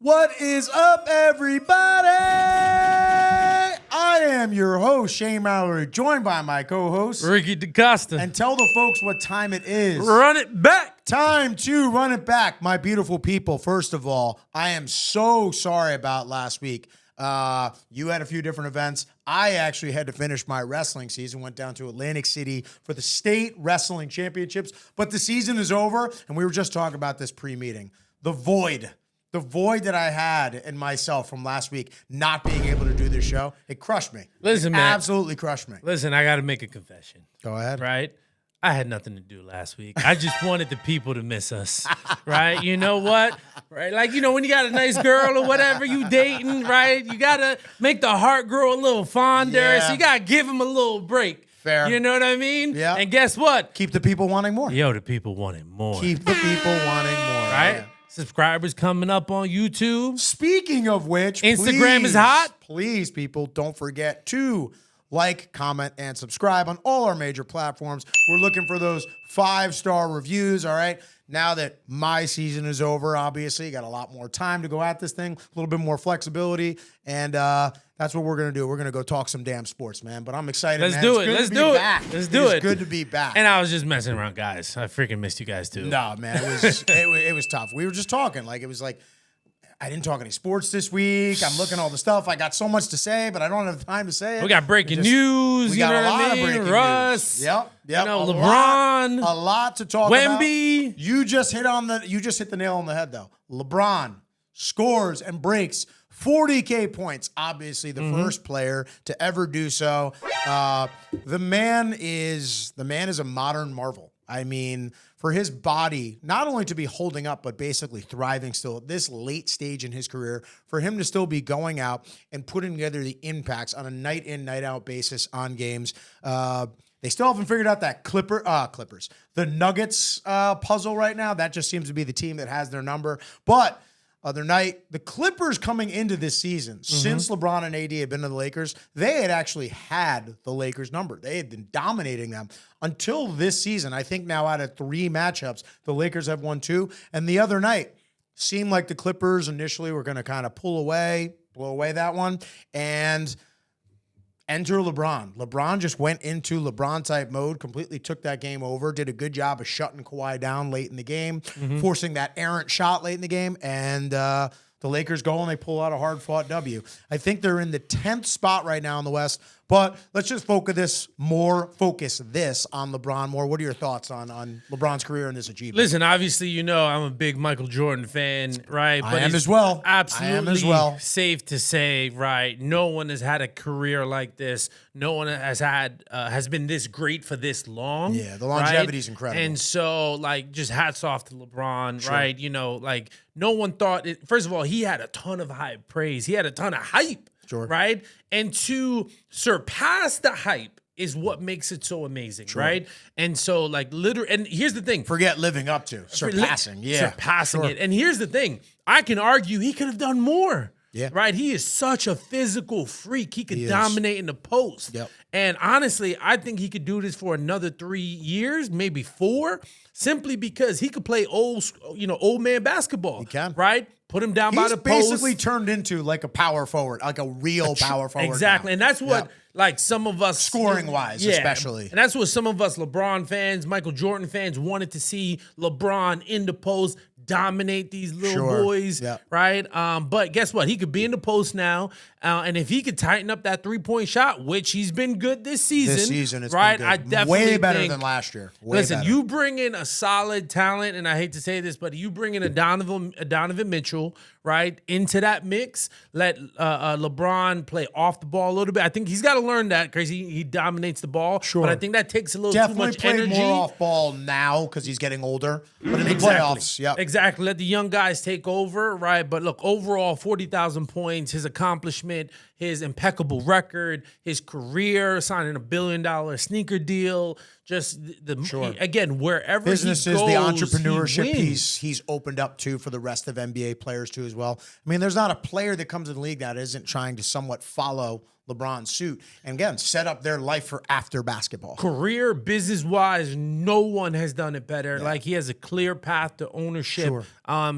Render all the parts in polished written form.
What is up, everybody? I am your host, Shane Mallory, joined by my co-host, Ricky DaCosta. And tell the folks what time it is. Run it back. Time to run it back, my beautiful people. First of all, I am so sorry about last week. You had a few different events. I actually had to finish my wrestling season, went down to Atlantic City for the state wrestling championships, but the season is over, and we were just talking about this pre-meeting. The void that I had in myself from last week, not being able to do this show, it crushed me. Listen, it man. Absolutely crushed me. Listen, I got to make a confession. Go ahead. Right? I had nothing to do last week. I just wanted the people to miss us. Right? You know what? Right? Like, you know, when you got a nice girl or whatever you dating, right? You got to make the heart grow a little fonder. Yeah. So you got to give them a little break. Fair. You know what I mean? Yeah. And guess what? Keep the people wanting more. Yo, the people wanted more. Keep the people wanting more. Right? Yeah. Subscribers coming up on YouTube. Speaking of which, Instagram is hot. Please, people, don't forget to like, comment, and subscribe on all our major platforms. We're looking for those 5-star reviews, all right? Now that my season is over, obviously, you got a lot more time to go at this thing, a little bit more flexibility, and that's what we're going to do. We're going to go talk some damn sports, man. But I'm excited, Let's man. do It's it. good Let's to be do it. back. Let's do it. It's good to be back. And I was just messing around, guys. I freaking missed you guys, too. No, man, it was tough. We were just talking. Like, it was like, I didn't talk any sports this week. I'm looking at all the stuff. I got so much to say, but I don't have time to say it. We got breaking news. We You got know a what lot I of mean? breaking Russ. news. Yep. You know, A LeBron. A lot to talk about. Wemby. You just hit the nail on the head, though. LeBron scores and breaks 40K points. Obviously, the first player to ever do so. The man is a modern marvel. I mean, for his body, not only to be holding up, but basically thriving still at this late stage in his career, for him to still be going out and putting together the impacts on a night in, night out basis on games. They still haven't figured out that Clippers, the Nuggets puzzle right now. That just seems to be the team that has their number. But other night, the Clippers coming into this season, since LeBron and AD had been to the Lakers, they had actually had the Lakers number. They had been dominating them until this season. I think now out of 3 matchups, the Lakers have won 2. And the other night, seemed like the Clippers initially were going to kind of blow away that one. And enter LeBron. LeBron just went into LeBron-type mode, completely took that game over, did a good job of shutting Kawhi down late in the game, forcing that errant shot late in the game, and the Lakers go and they pull out a hard-fought W. I think they're in the 10th spot right now in the West, but let's just focus this on LeBron more. What are your thoughts on LeBron's career and this achievement? Listen, obviously, you know I'm a big Michael Jordan fan, right? I am as well. Absolutely safe to say, right? No one has had a career like this. No one has been this great for this long. Yeah, the longevity is incredible. And so, like, just hats off to LeBron, right? You know, like, no one thought it. First of all, he had a ton of high praise. He had a ton of hype. Sure. Right? And to surpass the hype is what makes it so amazing, right? And so, like, literally, and here's the thing. Forget living up to, surpassing. Surpassing Sure. it. And here's the thing. I can argue he could have done more. Yeah. Right? He is such a physical freak. He could dominate in the post. Yep. And honestly, I think he could do this for another 3 years, maybe 4, simply because he could play old man basketball. He can. Right? Put him down by the post. He's basically turned into like a power forward, like a real power forward. Exactly. now. And that's what, like, some of us... Scoring-wise, especially. And that's what some of us LeBron fans, Michael Jordan fans wanted to see LeBron in the post, dominate these little boys, right? But guess what? He could be in the post now, and if he could tighten up that three-point shot, which he's been good this season, it's right? been good. I definitely way better think, than last year. Listen, you bring in a solid talent, and I hate to say this, but you bring in a Donovan Mitchell, right, into that mix. Let LeBron play off the ball a little bit. I think he's got to learn that because he dominates the ball. Sure. But I think that takes a little definitely too much played energy. more off ball now because he's getting older. But in the playoffs, Exactly. Let the young guys take over, right? But look, overall, 40,000 points, his accomplishment, his impeccable record, his career, signing a $1 billion sneaker deal, just again, wherever business he is goes, the entrepreneurship he wins. he's opened up to for the rest of NBA players too as well. I mean, there's not a player that comes in the league that isn't trying to somewhat follow LeBron's suit and again set up their life for after basketball. Career, business-wise, no one has done it better. Yeah. Like, he has a clear path to ownership. Sure.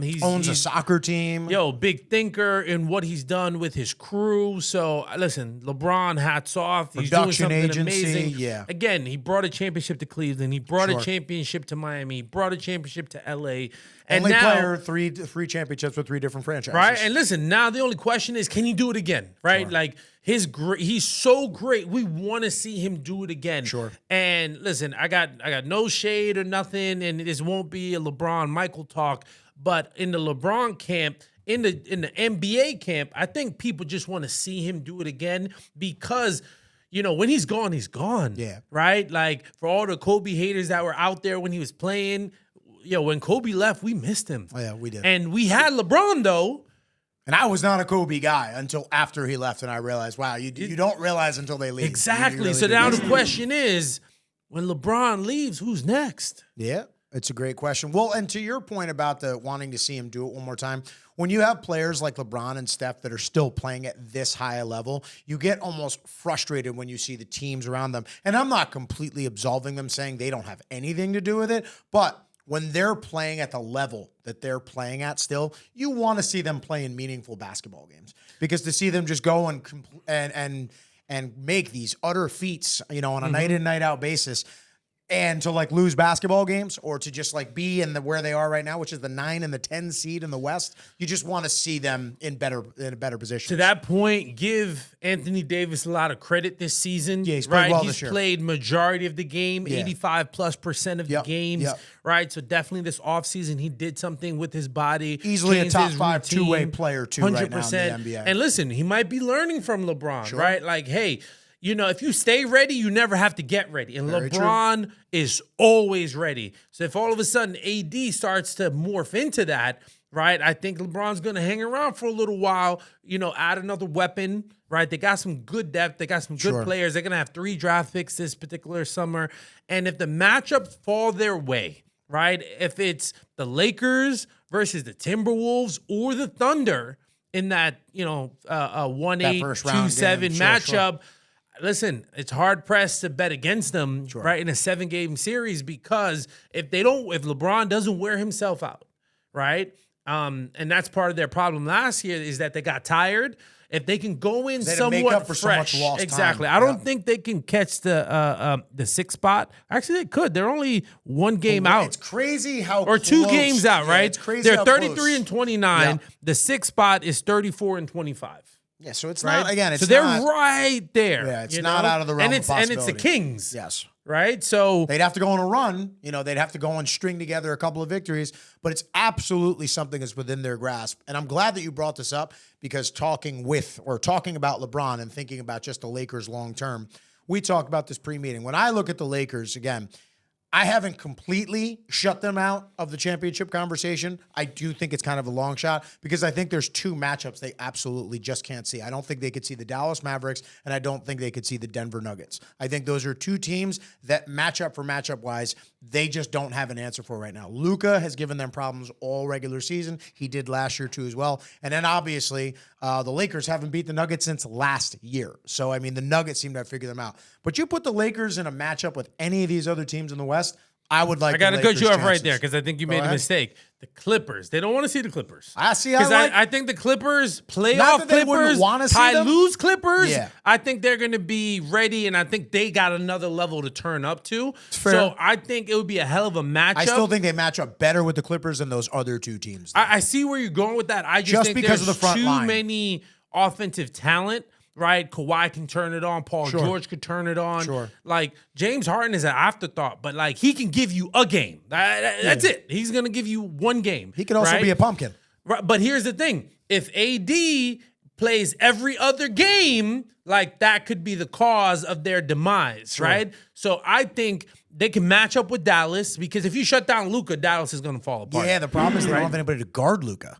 He owns a soccer team. Big thinker in what he's done with his crew. So, listen, LeBron, hats off. He's doing something amazing. Yeah. Again, he brought a championship to Cleveland. He brought a championship to Miami. He brought a championship to L.A. And only now, player, three championships with 3 different franchises. Right? And listen, now the only question is, can he do it again? Right? Sure. Like, he's so great. We want to see him do it again. Sure. And listen, I got no shade or nothing, and this won't be a LeBron Michael talk, but in the LeBron camp, in the NBA camp, I think people just want to see him do it again because, when he's gone, he's gone. Yeah. Right? Like, for all the Kobe haters that were out there when he was playing, when Kobe left, we missed him. Oh, yeah, we did. And we had LeBron, though. And I was not a Kobe guy until after he left, and I realized, wow, you don't realize until they leave. Exactly. Really so now the question is, when LeBron leaves, who's next? Yeah, it's a great question. Well, and to your point about the wanting to see him do it one more time, when you have players like LeBron and Steph that are still playing at this high a level, you get almost frustrated when you see the teams around them. And I'm not completely absolving them, saying they don't have anything to do with it, but when they're playing at the level that they're playing at still, you want to see them playing meaningful basketball games, because to see them just go and make these utter feats, on a night in, night out basis, and to like lose basketball games or to just like be in where they are right now, which is the 9 and the 10 seed in the West, you just want to see them in a better position. To that point, give Anthony Davis a lot of credit this season. Yeah, he's played well this He's year. Played majority of the game, 85+% of the games, right? So definitely this offseason, he did something with his body. Easily a top 5 two-way player too 100%. Right now in the NBA. And listen, he might be learning from LeBron, right? Like, hey, if you stay ready, you never have to get ready. And Very LeBron true. is always ready. So if all of a sudden AD starts to morph into that, right, I think LeBron's going to hang around for a little while, add another weapon, right? They got some good depth. They got some good players. They're going to have 3 draft picks this particular summer. And if the matchups fall their way, right, if it's the Lakers versus the Timberwolves or the Thunder in that, 1-8, 2-7 matchup, listen, it's hard pressed to bet against them, right, in a 7-game series, because if LeBron doesn't wear himself out, right, and that's part of their problem last year is that they got tired. If they can go in somewhat fresh, so much lost exactly. time. I don't think they can catch the 6th spot. Actually, they could. They're only 1 game out. It's crazy how or 2 games out, right? It's crazy. They're 33-29. Yeah. The 6th spot is 34-25. Yeah, so it's not, again, it's so they're not, right there. Yeah, it's not out of the realm of possibility. And it's the Kings. Yes. Right? So they'd have to go on a run. They'd have to go and string together a couple of victories, but it's absolutely something that's within their grasp. And I'm glad that you brought this up, because talking about LeBron and thinking about just the Lakers long term, we talked about this pre-meeting. When I look at the Lakers, again, I haven't completely shut them out of the championship conversation. I do think it's kind of a long shot, because I think there's 2 matchups they absolutely just can't see. I don't think they could see the Dallas Mavericks, and I don't think they could see the Denver Nuggets. I think those are 2 teams that matchup wise, they just don't have an answer for right now. Luka has given them problems all regular season. He did last year too as well. And then obviously the Lakers haven't beat the Nuggets since last year. So, the Nuggets seem to have figured them out. But you put the Lakers in a matchup with any of these other teams in the West, I would like. I got to cut you off right there, because I think you made a mistake. The Clippers. They don't want to see the Clippers. I see. Because I think the Clippers, playoff Clippers, lose Clippers. Yeah. I think they're going to be ready, and I think they got another level to turn up to. Fair. So I think it would be a hell of a matchup. I still think they match up better with the Clippers than those other 2 teams. I see where you're going with that. I just think because of the front too line. many offensive talent. Right, Kawhi can turn it on. Paul George could turn it on. Like, James Harden is an afterthought, but like, he can give you a game. That's it. He's gonna give you 1 game. He could also be a pumpkin. Right, but here's the thing: if AD plays every other game, like, that could be the cause of their demise. Right. So I think they can match up with Dallas, because if you shut down Luka, Dallas is gonna fall apart. Yeah, the problem is they don't have anybody to guard Luka.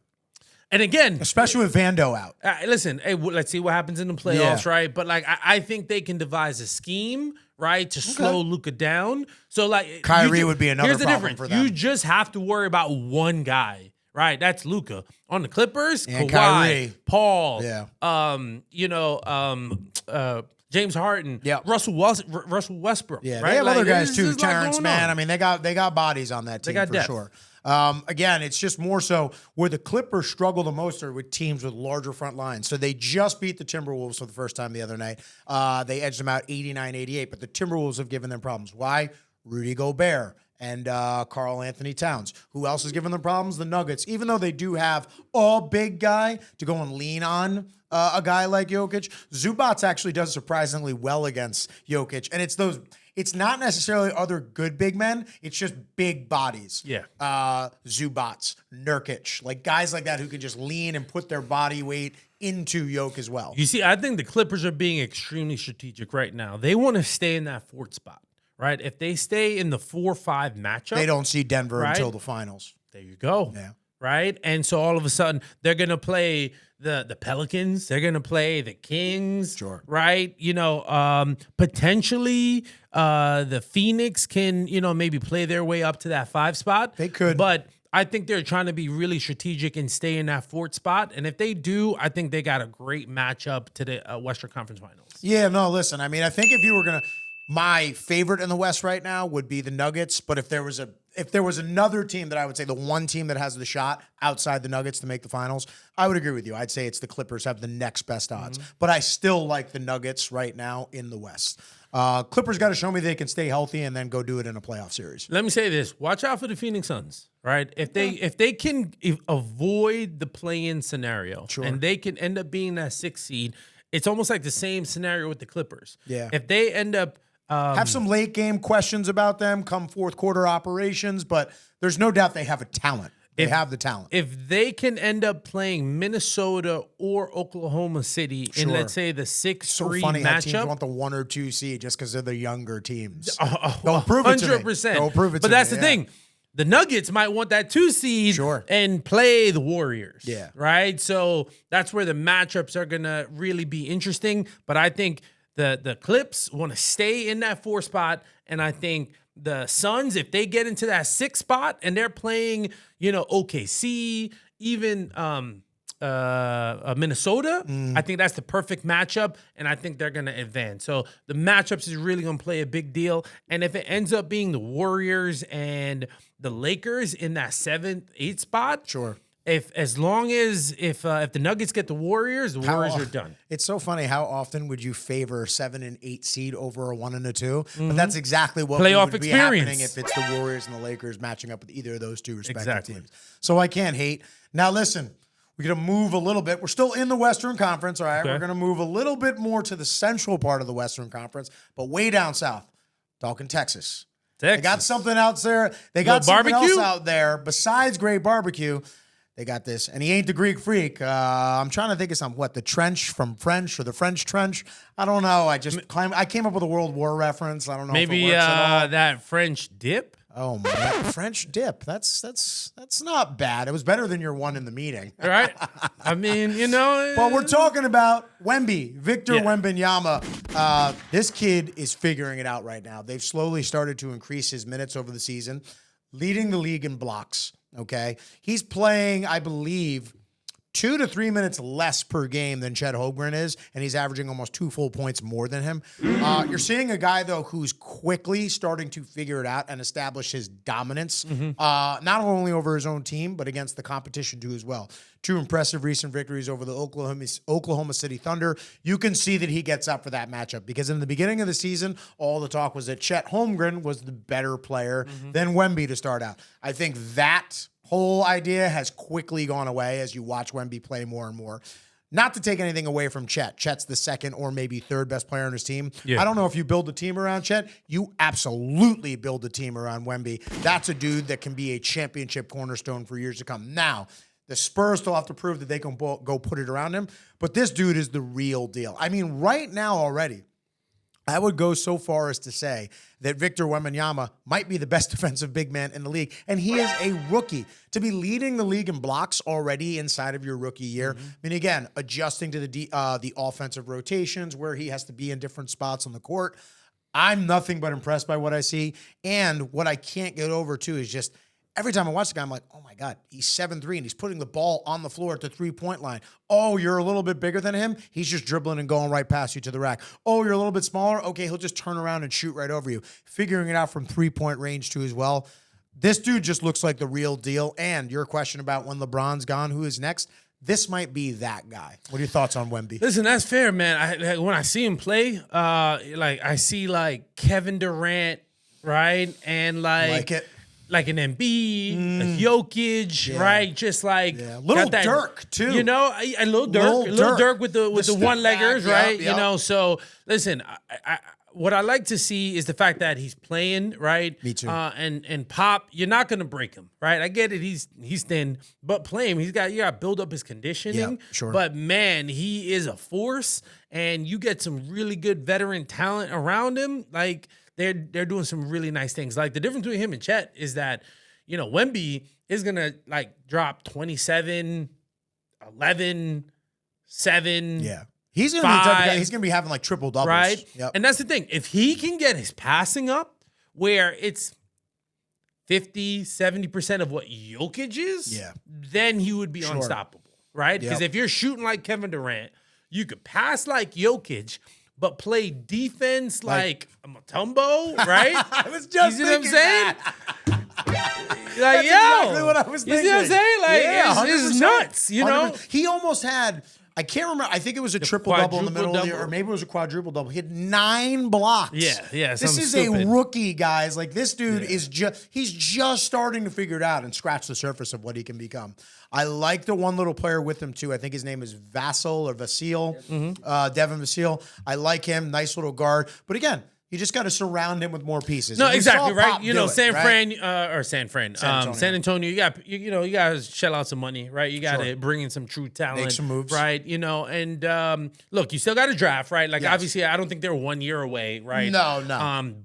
And again, especially with Vando out. Listen, hey, let's see what happens in the playoffs, right? But like, I think they can devise a scheme, right, to slow Luka down. So like, Kyrie would be another problem for them. You just have to worry about 1 guy, right? That's Luka. On the Clippers, And Kawhi, Kyrie. Paul, Yeah. James Harden, Yep. Russell Westbrook. Yeah, right? they have other guys there's too. a lot Terrence, going man. on. I mean, they got bodies on that team got for depth. sure. Again, it's just more so where the Clippers struggle the most are with teams with larger front lines. So they just beat the Timberwolves for the first time the other night. They edged them out 89-88, but the Timberwolves have given them problems. Why? Rudy Gobert and Karl Anthony Towns. Who else has given them problems? The Nuggets. Even though they do have a big guy to go and lean on, a guy like Jokic, Zubats actually does surprisingly well against Jokic. And it's not necessarily other good big men. It's just big bodies. Yeah. Zubats, Nurkic, like guys like that who can just lean and put their body weight into Jokic as well. You see, I think the Clippers are being extremely strategic right now. They want to stay in that fourth spot, right? If they stay in the 4-5 matchup, They don't see Denver Right? until the finals. there you go. Yeah. Right? And so all of a sudden they're gonna play the Pelicans, they're gonna play the Kings. Sure. Right? Potentially the Phoenix can, maybe play their way up to that 5 spot. They could. But I think they're trying to be really strategic and stay in that 4th spot. And if they do, I think they got a great matchup to the Western Conference Finals. Yeah, no, listen, I mean, I think if you were going to, my favorite in the West right now would be the Nuggets, but if there was another team that I would say the one team that has the shot outside the Nuggets to make the finals, I would agree with you. I'd say it's the Clippers have the next best odds, but I still like the Nuggets right now in the West. Clippers got to show me they can stay healthy and then go do it in a playoff series. Let me say this: watch out for the Phoenix Suns. Right? If they can avoid the play-in scenario, and they can end up being that 6th seed, it's almost like the same scenario with the Clippers. Yeah. If they end up Have some late game questions about them come fourth quarter operations, but there's no doubt they have a talent. They have the talent. If they can end up playing Minnesota or Oklahoma City in, let's say, the 6-3 so funny how teams matchup, want the 1 or 2 seed just because they're the younger teams. Don't prove it to me. 100%. Don't prove it to But me. that's the thing. The Nuggets might want that 2 seed and play the Warriors. Yeah. Right? So that's where the matchups are going to really be interesting. But I think the Clips want to stay in that 4 spot. And I think the Suns, if they get into that 6 spot and they're playing, OKC, even Minnesota, I think that's the perfect matchup, and I think they're going to advance. So the matchups is really going to play a big deal. And if it ends up being the Warriors and the Lakers in that 7th, 8th spot, if the Nuggets get the Warriors are done. It's so funny. How often would you favor 7 and 8 seed over a 1 and a 2? But that's exactly what Playoff would be experience. happening if it's the Warriors and the Lakers matching up with either of those two respective teams. So I can't hate. Now listen, we're going to move a little bit. We're still in the Western Conference, all right? Okay. We're going to move a little bit more to the central part of the Western Conference, but way down south, talking Texas. They got something out there. They got something else out there besides great barbecue. They got this, and he ain't the Greek freak. I'm trying to think of something. What, the trench from French or the French trench? I don't know. I came up with a World War reference. I don't know. Maybe if it works at all. that French dip. Oh man, French dip. That's not bad. It was better than your one in the meeting. Right? I mean, But we're talking about Wemby, Victor Wembanyama. This kid is figuring it out right now. They've slowly started to increase his minutes over the season, leading the league in blocks. Okay. He's playing, I believe, 2 to 3 minutes less per game than Chet Holmgren is, and he's averaging almost 2 full points more than him. You're seeing a guy, though, who's quickly starting to figure it out and establish his dominance, not only over his own team, but against the competition, too, as well. 2 impressive recent victories over the Oklahoma City Thunder. You can see that he gets up for that matchup because in the beginning of the season, all the talk was that Chet Holmgren was the better player than Wemby to start out. I think that whole idea has quickly gone away as you watch Wemby play more and more. Not to take anything away from Chet. Chet's the 2nd or maybe 3rd best player on his team. I don't know if you build a team around Chet. You absolutely build a team around Wemby. That's a dude that can be a championship cornerstone for years to come. Now, the Spurs still have to prove that they can go put it around him, but this dude is the real deal. I mean, right now already, I would go so far as to say that Victor Wembanyama might be the best defensive big man in the league, and he is a rookie. To be leading the league in blocks already inside of your rookie year, I mean, again, adjusting to the offensive rotations where he has to be in different spots on the court, I'm nothing but impressed by what I see, and what I can't get over, too, is just every time I watch the guy, I'm like, oh my God, he's 7'3", and he's putting the ball on the floor at the 3-point line. Oh, you're a little bit bigger than him? He's just dribbling and going right past you to the rack. Oh, you're a little bit smaller? Okay, he'll just turn around and shoot right over you. Figuring it out from 3-point range too as well. This dude just looks like the real deal. And your question about when LeBron's gone, who is next? This might be that guy. What are your thoughts on Wemby? Listen, that's fair, man. When I see him play, I see like Kevin Durant, right? And like an Embiid, a Jokic, right? Just like little Dirk too. You know, a little Dirk with the one-leggers, right? Yep. You know, so listen, what I like to see is the fact that he's playing, right? Me too. And Pop, you're not gonna break him, right? I get it, he's thin, but play him. You got to build up his conditioning. Yeah, sure. But man, he is a force, and you get some really good veteran talent around him. Like they're doing some really nice things. Like the difference between him and Chet is that, you know, Wemby is gonna like drop 27, 11, 7. Yeah. He's going to be the type of guy, he's going to be having like triple doubles. Right? Yep. And that's the thing. If he can get his passing up where it's 50, 70% of what Jokic is, then he would be unstoppable, right? Because if you're shooting like Kevin Durant, you could pass like Jokic, but play defense like Mutombo, right? I was just thinking that. Like, exactly what I was thinking. You see what I'm saying? Like, it's nuts, you know? 100%. He almost had, I can't remember, I think it was a triple-double in the middle of the year, or maybe it was a quadruple-double. He had 9 blocks. Yeah. This is stupid. a rookie, guys. Like, this dude is he's just starting to figure it out and scratch the surface of what he can become. I like the one little player with him, too. I think his name is Vasil, Devin Vasil. I like him. Nice little guard. But again, you just got to surround him with more pieces. No, exactly, right? You know, San Antonio, you got to shell out some money, right? You got to bring in some true talent. Make some moves. Right? You know, and look, you still got to draft, right? Like, obviously, I don't think they're 1 year away, right? No.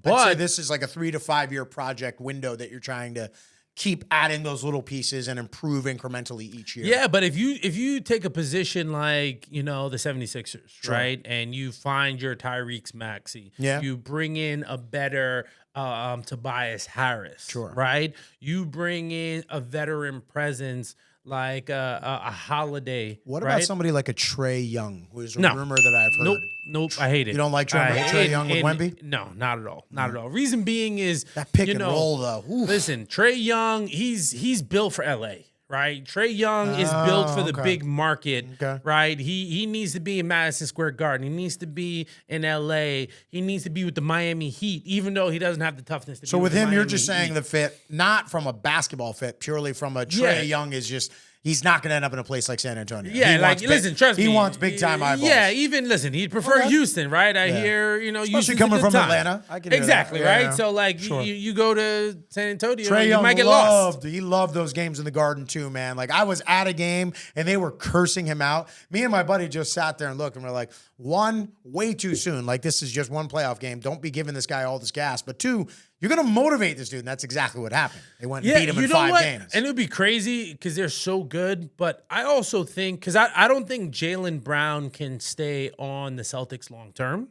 But I'd say this is like a 3 to 5 year project window that you're trying to keep adding those little pieces and improve incrementally each year. Yeah, but if you take a position like, you know, the 76ers, right? And you find your Tyrese Maxey. Yeah. You bring in a better Tobias Harris. Sure. Right? You bring in a veteran presence like a Holiday. What right? about somebody like a Trae Young, who is a rumor that I've heard? Nope, I hate it. You don't like Trae Young with Wemby? No, not at all. Not at all. Reason being is that pick and roll, though. Oof. Listen, Trae Young, he's built for LA, right? Trae Young is built for the big market, right? He needs to be in Madison Square Garden. He needs to be in LA. He needs to be with the Miami Heat, even though he doesn't have the toughness. So with him, you're just saying the fit, not from a basketball fit, purely from a Trae Young is just. He's not going to end up in a place like San Antonio. Yeah, listen, trust me. He wants big-time eyeballs. Yeah, even, he'd prefer Houston, right? I hear, you know, especially coming from Atlanta. I can exactly, hear right? Yeah. So, like, you go to San Antonio, Trae Young you might get lost. He loved those games in the Garden, too, man. Like, I was at a game, and they were cursing him out. Me and my buddy just sat there and looked, and we're like, 1, way too soon. Like, this is just one playoff game. Don't be giving this guy all this gas. But 2, you're going to motivate this dude, and that's exactly what happened. They went and beat him in 5 games. And it would be crazy because they're so good. But I also think, because I don't think Jaylen Brown can stay on the Celtics long term.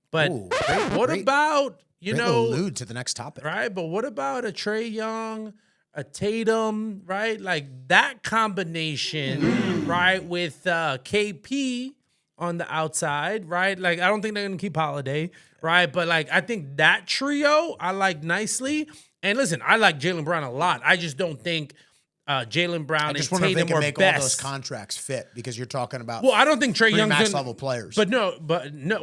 But what about, you know. Allude to the next topic. Right? But what about a Trae Young, a Tatum, right? Like that combination, right, with KP on the outside, right? Like, I don't think they're going to keep Holiday, right? But, like, I think that trio I like nicely. And listen, I like Jaylen Brown a lot. I just don't think Jaylen Brown and Tatum if they can make best. all those contracts fit, because you're talking about I don't think Trae Young's max level players. But no.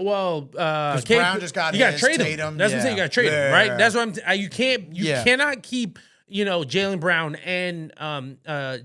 Well, Brown just got you got to trade him. Tatum. That's what I'm saying. You got to trade him, right? That's what I'm. You cannot keep. You know, Jaylen Brown and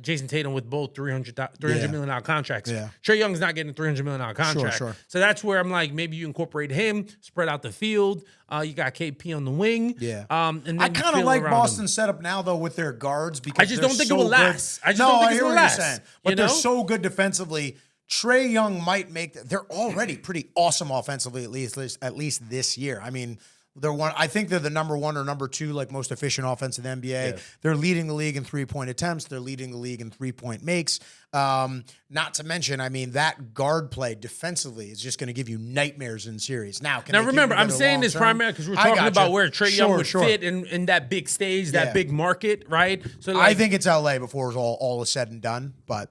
Jason Tatum with both $300 million contracts. Yeah. Trae Young's not getting a $300 million contract. Sure. So that's where I'm like, maybe you incorporate him, spread out the field. You got KP on the wing. Yeah. And then I kind of like Boston's setup now, though, with their guards, because I just don't think it will last. I don't think it will last. You're saying. But they're so good defensively. Trae Young might make they're already pretty awesome offensively, at least this year. I mean, I think they're the number 1 or number 2, like most efficient offense in the NBA. Yeah. They're leading the league in 3-point attempts. They're leading the league in 3-point makes. Not to mention, I mean, that guard play defensively is just going to give you nightmares in series. Now remember, I'm saying this primarily because we're talking about where Trae Young would fit in that big stage, that big market, right? So I think it's LA before it's all is said and done, but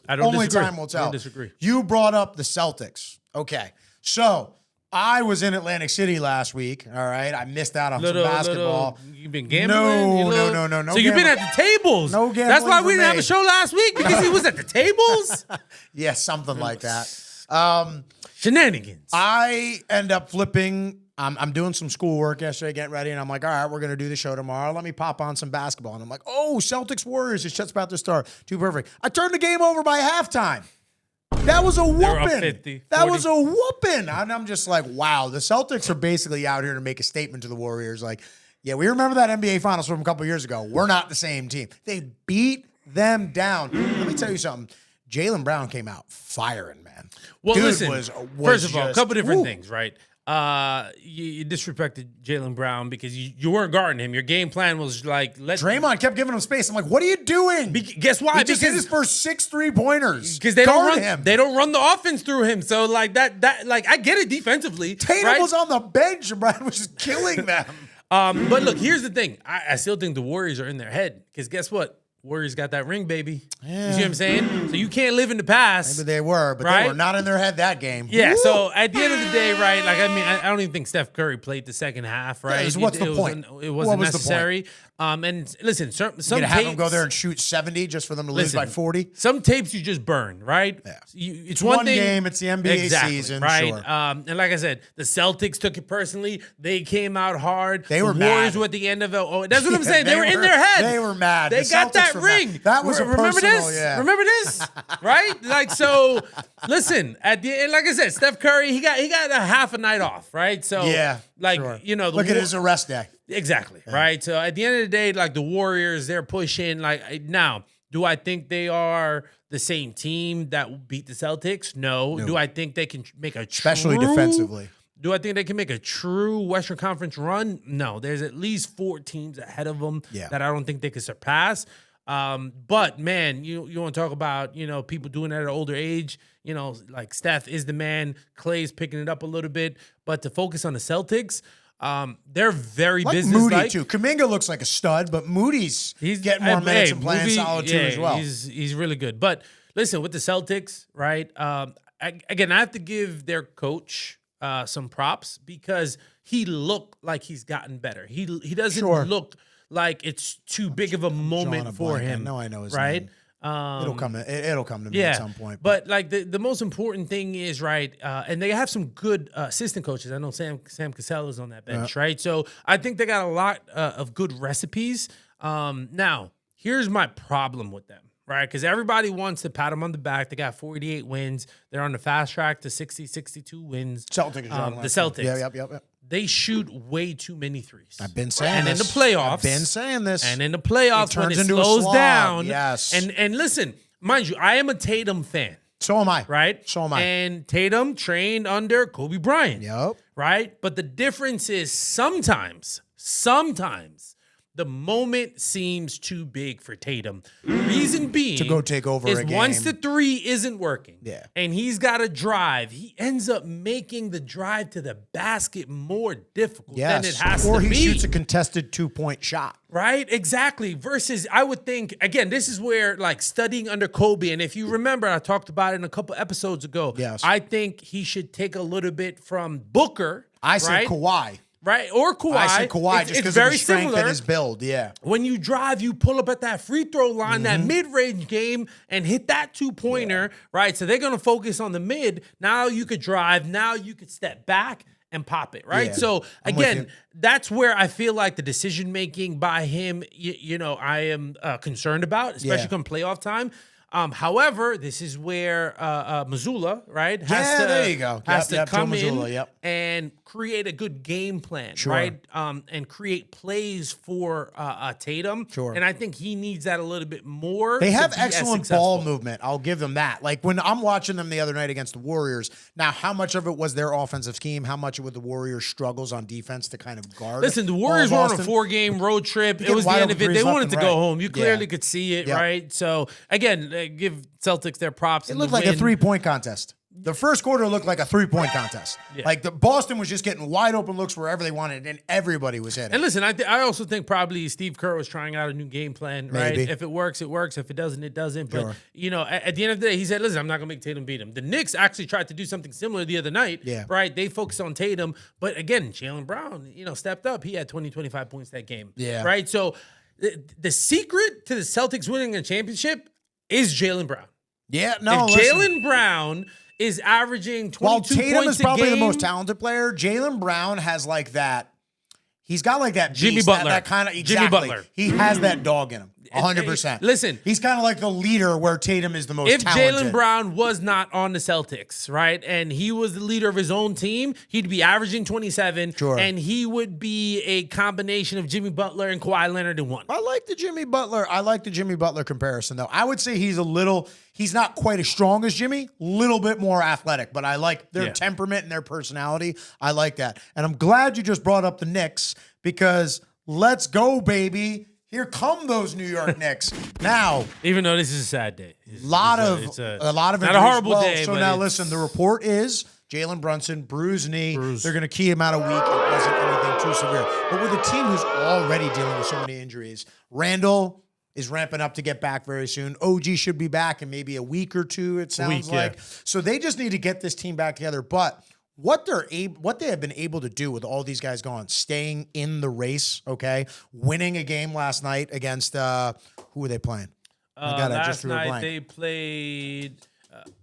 only time will tell. I don't disagree. You brought up the Celtics. Okay. So I was in Atlantic City last week. All right. I missed out on some basketball. You've been gambling? No. So you've been at the tables. No gambling. That's why we didn't have a show last week, because he was at the tables? Yeah, something like that. Shenanigans. I end up flipping. I'm doing some schoolwork yesterday, getting ready, and I'm like, all right, we're going to do the show tomorrow. Let me pop on some basketball. And I'm like, oh, Celtics Warriors. It's just about to start. Too perfect. I turned the game over by halftime. That was a whooping. 50, that was a whooping. And I'm just like, wow, the Celtics are basically out here to make a statement to the Warriors. Like, yeah, we remember that NBA Finals from a couple years ago. We're not the same team. They beat them down. Let me tell you something. Jaylen Brown came out firing, man. Well, Dude listen, was first of all, a couple different woo. things, right? You disrespected Jaylen Brown because you weren't guarding him. Your game plan was like, Draymond kept giving him space. I'm like, what are you doing? Guess why? He just hit his first 6 3-pointers. Because they don't run the offense through him. So like that like I get it defensively. Tatum was on the bench and Brown was just killing them. But look, here's the thing. I still think the Warriors are in their head. Because guess what? Warriors got that ring, baby. Yeah. You see what I'm saying? So you can't live in the past. Maybe they were, but they were not in their head that game. Yeah, Woo! so at the end of the day, right, like, I mean, I don't even think Steph Curry played the second half, right? Yeah, what's the point? It wasn't necessary. And listen, some tapes, have them go there and shoot 70 just for them to lose by 40? Some tapes you just burn, right? Yeah. It's one thing, game. It's the NBA season, right? Sure. And like I said, the Celtics took it personally. They came out hard. They were the Warriors mad. were at the end of it. Oh, that's what I'm saying. They were in their head. They were mad. They got that ring. Mad. That was remember personal, this? yeah. Remember this? Right? Like, so listen, at the end, like I said, Steph Curry, he got a half a night off, right? So yeah, like sure. Look at his arrest day. Exactly. Yeah. Right. So at the end of the day, like the Warriors, they're pushing. Like, now, do I think they are the same team that beat the Celtics? No. Do I think they can make especially defensively? Do I think they can make a true Western Conference run? No. There's at least 4 teams ahead of them that I don't think they could surpass. But man, you want to talk about, people doing that at an older age, like Steph is the man, Clay's picking it up a little bit, but to focus on the Celtics, they're very business-like. Moody too. Kuminga looks like a stud, but he's getting more minutes and playing solid too as well. He's really good. But listen, with the Celtics, right? I have to give their coach some props because he looked like he's gotten better. He doesn't look like it's too big of a moment for him. No, I know his right. name. It'll come to me at some point. But like the most important thing is, right, and they have some good assistant coaches. I know Sam Cassell is on that bench, right? So I think they got a lot of good recipes. Now, here's my problem with them, right? Because everybody wants to pat them on the back. They got 48 wins. They're on the fast track to 60, 62 wins. Celtics. The Celtics. Yep. They shoot way too many threes. I've been saying and this. In the playoffs. I've been saying this. And in the playoffs, when it slows down. Yes. And listen, mind you, I am a Tatum fan. So am I. Right? So am I. And Tatum trained under Kobe Bryant. Yep. Right? But the difference is sometimes the moment seems too big for Tatum. Reason being to go take over is a game. Once the 3 isn't working, and he's got to drive, he ends up making the drive to the basket more difficult than it has to be. Or he shoots a contested 2-point shot. Right? Exactly. Versus, I would think, again, this is where, like, studying under Kobe, and if you remember, I talked about it in a couple episodes ago. Yes. I think he should take a little bit from Booker. I say Kawhi. Right? Or Kawhi. I say Kawhi just because of his strength and his build, When you drive, you pull up at that free throw line, that mid-range game, and hit that 2-pointer, right? So they're going to focus on the mid. Now you could drive. Now you could step back and pop it, right? Yeah, so, again, that's where I feel like the decision-making by him, I am concerned about, especially come playoff time. However, this is where Mazzulla, right, has to, there you go. has to come Joe in Mazzulla, and create a good game plan, Sure. right? And create plays for Tatum. Sure. And I think he needs that a little bit more. They to have be as excellent successful. ball movement. I'll give them that. Like when I'm watching them the other night against the Warriors, now how much of it was their offensive scheme? How much of it the Warriors' struggles on defense to kind of guard? Listen, the Warriors were on a Boston? 4-game road trip. It get was the wide end of open it. They threes left wanted to and go right. home. You clearly Yeah. could see it, Yep. right? So, again, give Celtics their props. It looked like a 3-point contest. The first quarter looked like a 3-point contest. Yeah. Like the Boston was just getting wide open looks wherever they wanted, and everybody was hitting. And listen, I also think probably Steve Kerr was trying out a new game plan, right? Maybe. If it works, it works. If it doesn't, it doesn't. But, Sure. you know, at the end of the day, he said, listen, I'm not going to make Tatum beat him. The Knicks actually tried to do something similar the other night, Yeah. right? They focused on Tatum. But again, Jaylen Brown, you know, stepped up. He had 20, 25 points that game, Yeah. right? So the secret to the Celtics winning a championship is Jaylen Brown. Yeah, no. If listen. Jaylen Brown is averaging 22 While Tatum points is probably a game, the most talented player, Jaylen Brown has like that. He's got like that Jimmy beast, Butler. that kind of Jimmy Butler. He has that dog in him, 100%. Listen. he's kind of like the leader where Tatum is the most if talented. Jaylen Brown was not on the Celtics, right, and he was the leader of his own team, he'd be averaging 27, Sure. and he would be a combination of Jimmy Butler and Kawhi Leonard in one. I like the Jimmy Butler comparison though. I would say he's not quite as strong as Jimmy, little bit more athletic, but I like their temperament and their personality. I like that. And I'm glad you just brought up the Knicks because let's go, baby. Here come those New York Knicks. Now, Even though this is a sad day. a lot of not injuries. a horrible Well, day. So but now it's- listen, the report is Jalen Brunson, bruised knee. They're going to key him out a week. It wasn't anything too severe. But with a team who's already dealing with so many injuries, Randall is ramping up to get back very soon. OG should be back in maybe a week or two, it sounds yeah. like. So they just need to get this team back together. But what they have been able to do with all these guys gone, staying in the race, okay, winning a game last night against who were they playing? Oh God, I just last drew a night blank. they played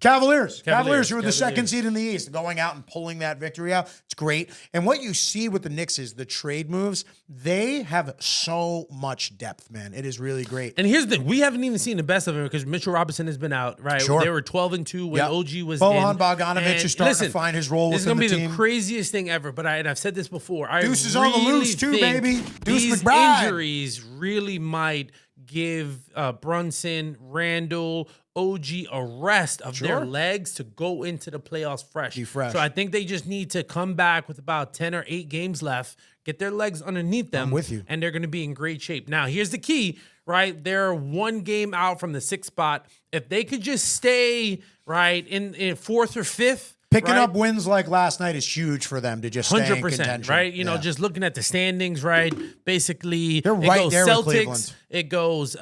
Cavaliers, who were the Cavaliers. second seed in the East, going out and pulling that victory out. It's great. And what you see with the Knicks is the trade moves. They have so much depth, man. It is really great. And here's the thing: we haven't even seen the best of him because Mitchell Robinson has been out. Right? Sure. They were 12-2 when Yep. OG was Bojan in. Bogdanovic And is starting to listen, find his role This is within gonna the be team. the craziest thing ever. But I've said this before. Deuce is on the loose too, think baby. Deuce these McBride. injuries really might give Brunson, Randall, OG a rest of their Sure. legs to go into the playoffs fresh. Be fresh. So I think they just need to come back with about 10 or 8 games left, get their legs underneath them. I'm with you. And they're going to be in great shape. Now, here's the key, right? They're 1 game out from the 6th spot. If they could just stay, right, in 4th or 5th, Picking right? up wins like last night is huge for them to just stay in 100%, contention. right? You know, Yeah. just looking at the standings, right? Basically, They're it right goes there with Celtics, Cleveland. it goes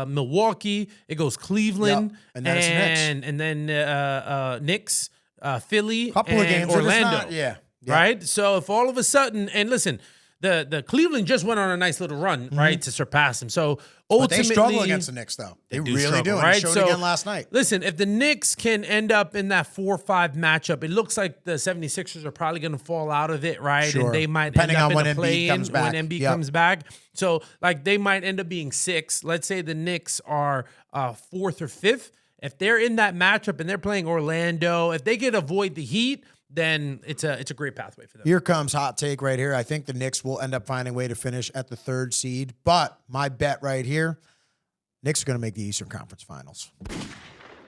Milwaukee, it goes Cleveland, Yep, and then it's the Knicks. and then Knicks, Philly, Couple of and games, they're just Orlando. not- yeah. Right? So if all of a sudden, and listen, the Cleveland just went on a nice little run, right, to surpass them. So But ultimately, they struggle against the Knicks, though. They really struggle, do. And right? they showed So, again last night. Listen, if the Knicks can end up in that 4-5 matchup, it looks like the 76ers are probably going to fall out of it, right? Sure. And they might Depending end up on when in a Embiid play-in comes back. when Embiid Yep. comes back. So, like, they might end up being 6. Let's say the Knicks are 4th or 5th. If they're in that matchup and they're playing Orlando, if they could avoid the Heat, then it's a great pathway for them. Here comes hot take right here. I think the Knicks will end up finding a way to finish at the 3rd seed. But my bet right here, Knicks are going to make the Eastern Conference Finals.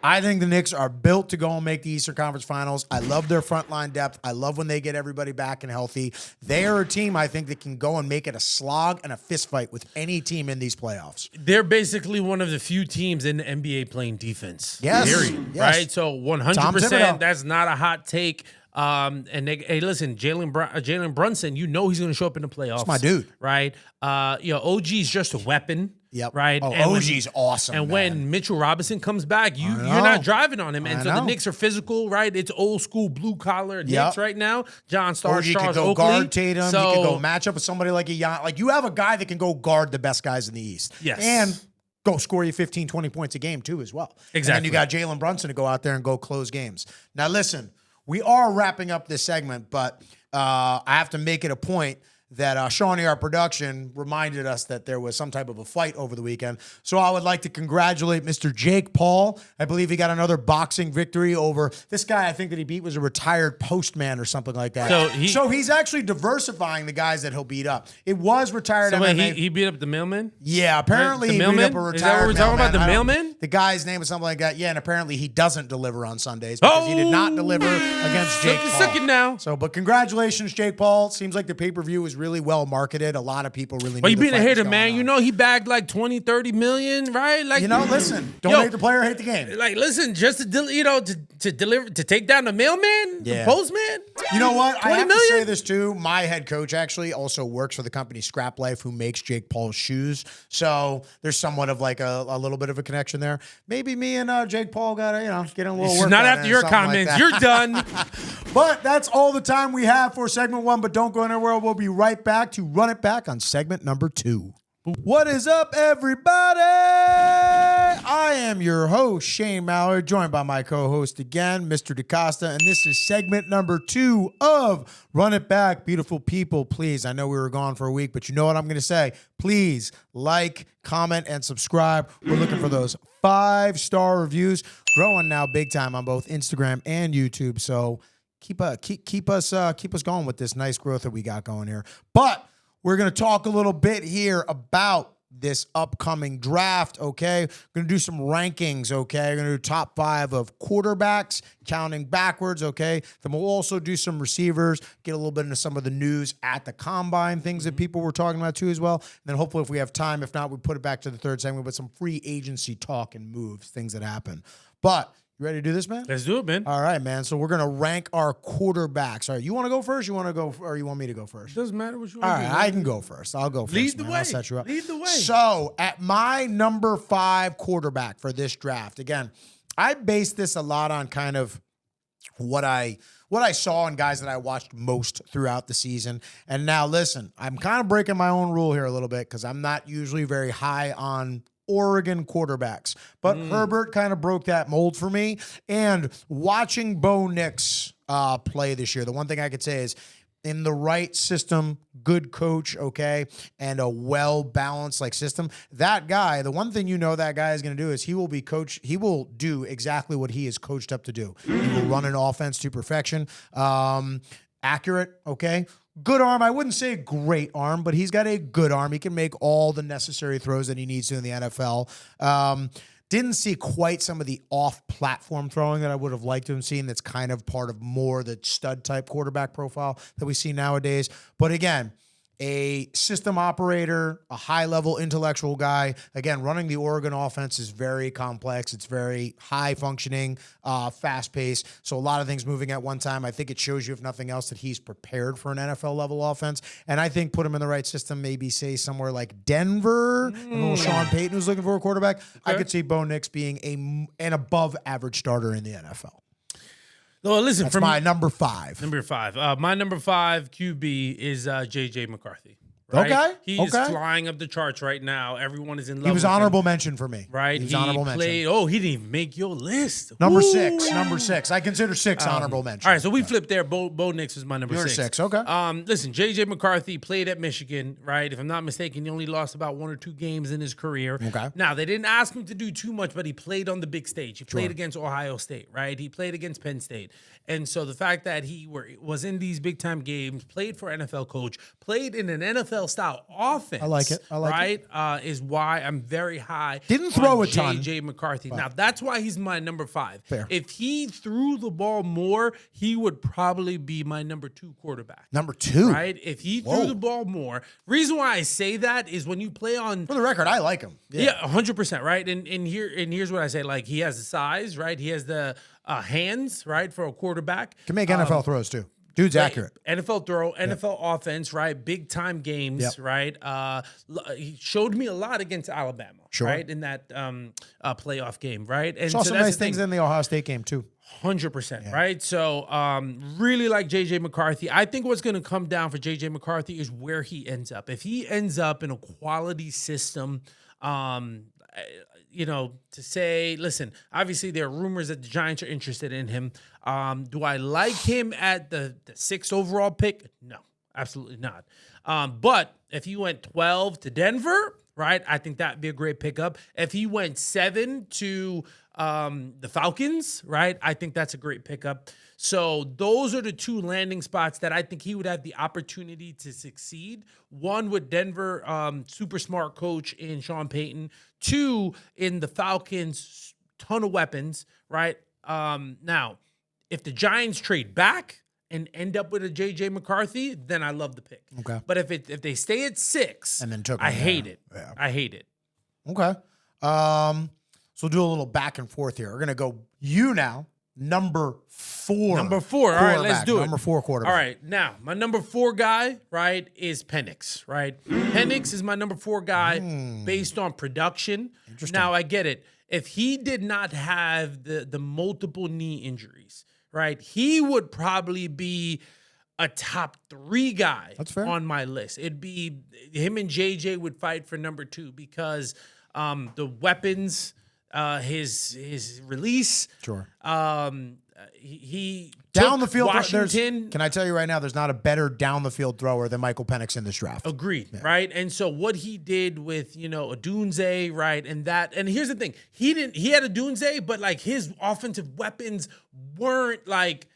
I think the Knicks are built to go and make the Eastern Conference Finals. I love their frontline depth. I love when they get everybody back and healthy. They are a team I think that can go and make it a slog and a fist fight with any team in these playoffs. They're basically one of the few teams in the NBA playing defense. Yes, Period. yes. Right? So Tom 100%, Thibodeau. that's not a hot take. And hey, listen, Jalen Brunson, you know he's going to show up in the playoffs. That's my dude. Right? OG's just a weapon. Yep. Right? Oh, And when- OG's awesome, And man. when Mitchell Robinson comes back, you're know. not driving on him. And I so the know. Knicks are physical, right? It's old school blue collar Knicks Yep. right now. John Starr, OG could Charles go Oakley. guard Tatum. So, he could go match up with somebody like a Jan. Like you have a guy that can go guard the best guys in the East. Yes. And go score you 15, 20 points a game too as well. Exactly. And then you got Jalen Brunson to go out there and go close games. Now listen, we are wrapping up this segment, but I have to make it a point that Shawnee, our production, reminded us that there was some type of a fight over the weekend. So I would like to congratulate Mr. Jake Paul. I believe he got another boxing victory over this guy. I think that he beat was a retired postman or something like that. So he's actually diversifying the guys that he'll beat up. It was retired MMA. Wait, he beat up the mailman? Yeah, apparently he beat up a retired mailman. Is that what we're talking about, the mailman? The guy's name is something like that. Yeah, and apparently he doesn't deliver on Sundays because he did not deliver against Jake Paul. Suck it now. So, but congratulations, Jake Paul. Seems like the pay-per-view was really well marketed. A lot of people really. But you being a hater, man. You know he bagged like 20, 30 million, right? Like, listen. Don't hate the player, hate the game. Like, listen, just to deliver, to take down the mailman, the postman. You know what? I have to say this too. My head coach actually also works for the company Scrap Life, who makes Jake Paul's shoes. So there's somewhat of like a little bit of a connection there. Maybe me and Jake Paul got to get a little work. Not after your comments. Like you're done. But that's all the time we have for segment 1. But don't go anywhere. We'll be right back to run it back on segment number 2. What is up, everybody? I am your host, Shane Mallard, joined by my co-host again, Mr. DaCosta, and this is segment number 2 of Run It Back. Beautiful people, please. I know we were gone for a week, but you know what I'm going to say. Please like, comment, and subscribe. We're looking for those 5-star reviews. Growing now big time on both Instagram and YouTube, so keep us going with this nice growth that we got going here. But we're going to talk a little bit here about this upcoming draft, okay? We're going to do some rankings, okay? We're going to do top 5 of quarterbacks, counting backwards, okay? Then we'll also do some receivers, get a little bit into some of the news at the combine, things that people were talking about too as well. And then hopefully if we have time, if not, we put it back to the third segment with some free agency talk and moves, things that happen. But you ready to do this, man? Let's do it, man. All right, man. So we're going to rank our quarterbacks. All right, you want to go first? You want to go, or you want me to go first? Doesn't matter what you want to do. All right, I can go first. I'll go first. Lead the way. I'll set you up. Lead the way. So at my number 5 quarterback for this draft, again, I based this a lot on kind of what I saw in guys that I watched most throughout the season. And now, listen, I'm kind of breaking my own rule here a little bit because I'm not usually very high on Oregon quarterbacks. But Herbert kind of broke that mold for me. And watching Bo Nix play this year, the one thing I could say is in the right system, good coach, okay, and a well-balanced system, that guy, the one thing that guy is going to do is he will do exactly what he is coached up to do. He will run an offense to perfection. Accurate, okay? Good arm. I wouldn't say a great arm, but he's got a good arm. He can make all the necessary throws that he needs to in the NFL. Didn't see quite some of the off-platform throwing that I would have liked to have seen. That's kind of part of more the stud-type quarterback profile that we see nowadays. But again, a system operator, a high-level intellectual guy. Again, running the Oregon offense is very complex. It's very high-functioning, fast-paced. So a lot of things moving at one time. I think it shows you, if nothing else, that he's prepared for an NFL-level offense. And I think put him in the right system, maybe say somewhere like Denver, and little Sean Payton who's looking for a quarterback. Okay. I could see Bo Nix being an above-average starter in the NFL. Well, listen, that's my number 5. Number 5. My number 5 QB is J.J. McCarthy. Right? Okay. He's flying up the charts right now. Everyone is in love. He was honorable mention for me. Right. He was honorable mention. Oh, he didn't even make your list. Number 6. I consider 6 honorable mention. All right, so we flipped there. Bo Nix is my number 6. 6. Okay. Listen, J.J. McCarthy played at Michigan, right? If I'm not mistaken, he only lost about 1 or 2 games in his career. Okay. Now, they didn't ask him to do too much, but he played on the big stage. He played against Ohio State, right? He played against Penn State. And so the fact that he was in these big-time games, played for an NFL coach, played in an NFL-style offense. I like it. Is why I'm very high. Didn't throw a ton. J.J. McCarthy. Now, that's why he's my number 5. Fair. If he threw the ball more, he would probably be my number 2 quarterback. Number 2? Right? If he threw the ball more. Reason why I say that is when you play on... For the record, I like him. Yeah, 100%, right? And here's what I say. He has the size, right? He has the hands, right, for a quarterback. Can make NFL throws, too. Dude's accurate. NFL throw, NFL offense, right? Big time games, right? He showed me a lot against Alabama, right? In that playoff game, right? And saw some nice things in the Ohio State game too. 100%, right? So really like J.J. McCarthy. I think what's going to come down for J.J. McCarthy is where he ends up. If he ends up in a quality system, to say, listen, obviously there are rumors that the Giants are interested in him. Do I like him at the 6th overall pick? No, absolutely not. But if he went 12 to Denver, right, I think that'd be a great pickup. If he went 7 to the Falcons, right, I think that's a great pickup. So those are the two landing spots that I think he would have the opportunity to succeed. One with Denver, super smart coach in Sean Payton. 2 in the Falcons, ton of weapons, right? Now, if the Giants trade back and end up with a J.J. McCarthy, then I love the pick. Okay. But if they stay at 6, and then I hate it. Yeah. I hate it. Okay. So we'll do a little back and forth here. We're going to go you now. Number 4. All right, let's do it. Number 4 quarterback. All right, now my number 4 guy, right, is Penix, right? Penix is my number 4 guy based on production. Now I get it. If he did not have the multiple knee injuries, right, he would probably be a top 3 guy on my list. It'd be him and JJ would fight for number 2 because the weapons. His release. Sure. He down the field. Washington. Can I tell you right now? There's not a better down the field thrower than Michael Penix in this draft. Agreed. Yeah. Right. And so what he did with Odunze, right, and here's the thing: he had Odunze, but like his offensive weapons weren't like.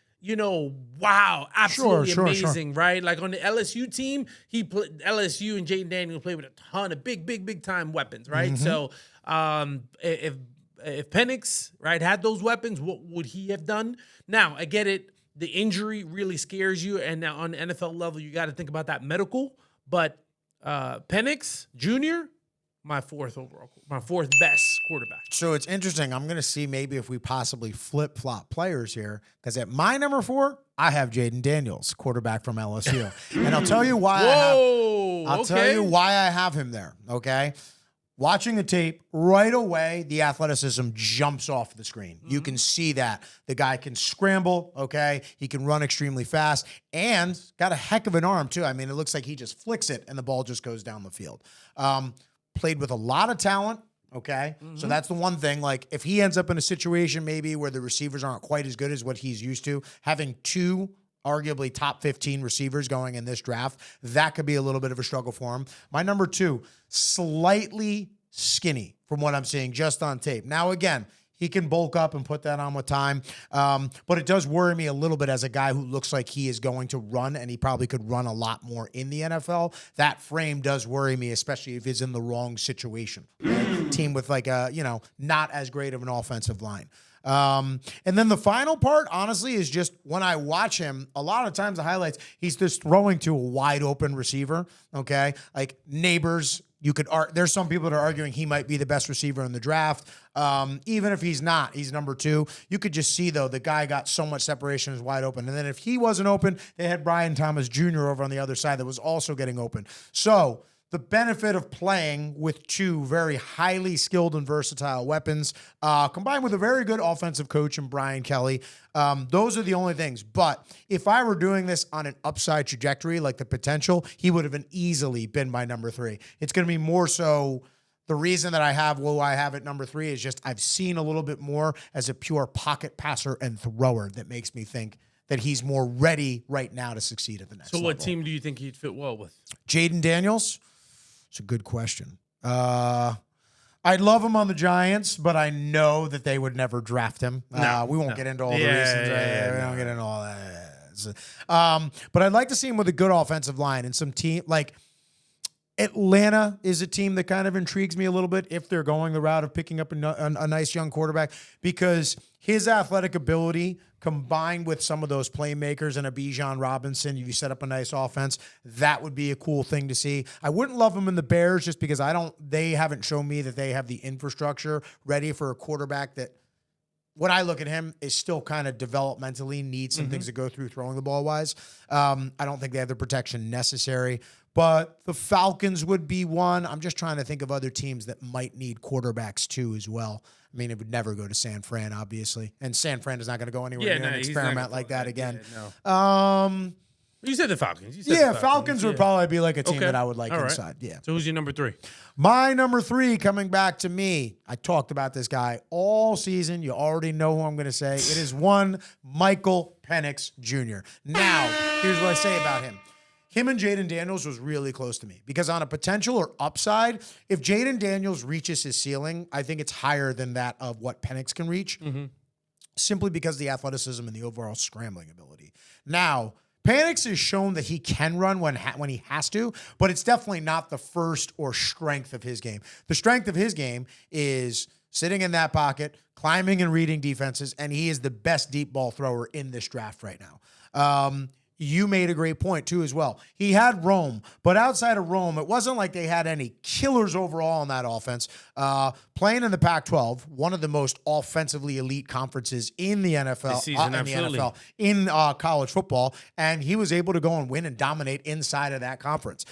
Wow, absolutely amazing, right? Like on the LSU team, LSU and Jaden Daniels played with a ton of big time weapons, right? Mm-hmm. So if Penix, right, had those weapons, what would he have done? Now, I get it. The injury really scares you, and now on the NFL level, you got to think about that medical. But Penix Jr., my 4th best quarterback. So it's interesting. I'm going to see maybe if we possibly flip-flop players here, because at my number 4, I have Jaden Daniels, quarterback from LSU. And I'll tell you why tell you why I have him there, okay? Watching the tape, right away, the athleticism jumps off the screen. Mm-hmm. You can see that. The guy can scramble, okay? He can run extremely fast and got a heck of an arm, too. I mean, it looks like he just flicks it and the ball just goes down the field. Played with a lot of talent, okay? Mm-hmm. So that's the one thing. Like, if he ends up in a situation maybe where the receivers aren't quite as good as what he's used to, having 2 arguably top 15 receivers going in this draft, that could be a little bit of a struggle for him. My number 2, slightly skinny from what I'm seeing just on tape. Now, again, he can bulk up and put that on with time. But it does worry me a little bit as a guy who looks like he is going to run, and he probably could run a lot more in the NFL. That frame does worry me, especially if he's in the wrong situation. Right? Team with like a, not as great of an offensive line. And then the final part, honestly, is just when I watch him, a lot of times the highlights, he's just throwing to a wide open receiver. Okay. Like Neighbors, there's some people that are arguing he might be the best receiver in the draft. Even if he's not, he's number 2. You could just see, though, the guy got so much separation, is wide open. And then if he wasn't open, they had Brian Thomas Jr. over on the other side that was also getting open. So the benefit of playing with 2 very highly skilled and versatile weapons, combined with a very good offensive coach in Brian Kelly, those are the only things. But if I were doing this on an upside trajectory, like the potential, he would have easily been my number 3. It's going to be more so the reason that I have at number 3 is just I've seen a little bit more as a pure pocket passer and thrower that makes me think that he's more ready right now to succeed at the next level. So what team do you think he'd fit well with? Jaden Daniels? It's a good question. I'd love him on the Giants, but I know that they would never draft him. We won't get into all the reasons. We don't get into all that. But I'd like to see him with a good offensive line and some team like Atlanta is a team that kind of intrigues me a little bit if they're going the route of picking up a nice young quarterback, because his athletic ability combined with some of those playmakers and a Bijan Robinson, if you set up a nice offense, that would be a cool thing to see. I wouldn't love him in the Bears just because they haven't shown me that they have the infrastructure ready for a quarterback that, when I look at him, is still kind of developmentally needs some things to go through throwing the ball wise. I don't think they have the protection necessary. But the Falcons would be one. I'm just trying to think of other teams that might need quarterbacks too as well. I mean, it would never go to San Fran, obviously. And San Fran is not going to go anywhere near an experiment like that again. You said the Falcons. Falcons would probably be like a team that I would like inside. Yeah. So who's your number 3? My number 3 coming back to me. I talked about this guy all season. You already know who I'm going to say. It is one Michael Penix Jr. Now, here's what I say about him. him and Jaden Daniels was really close to me because on a potential or upside, if Jaden Daniels reaches his ceiling, I think it's higher than that of what Penix can reach, simply because of the athleticism and the overall scrambling ability. Now, Penix has shown that he can run when he has to, but it's definitely not the first or strength of his game. The strength of his game is sitting in that pocket, climbing and reading defenses, and he is the best deep ball thrower in this draft right now. You made a great point, too, as well. He had Rome, but outside of Rome, it wasn't like they had any killers overall in that offense. Playing in the Pac-12, one of the most offensively elite conferences in the NFL, in college football, and he was able to go and win and dominate inside of that conference.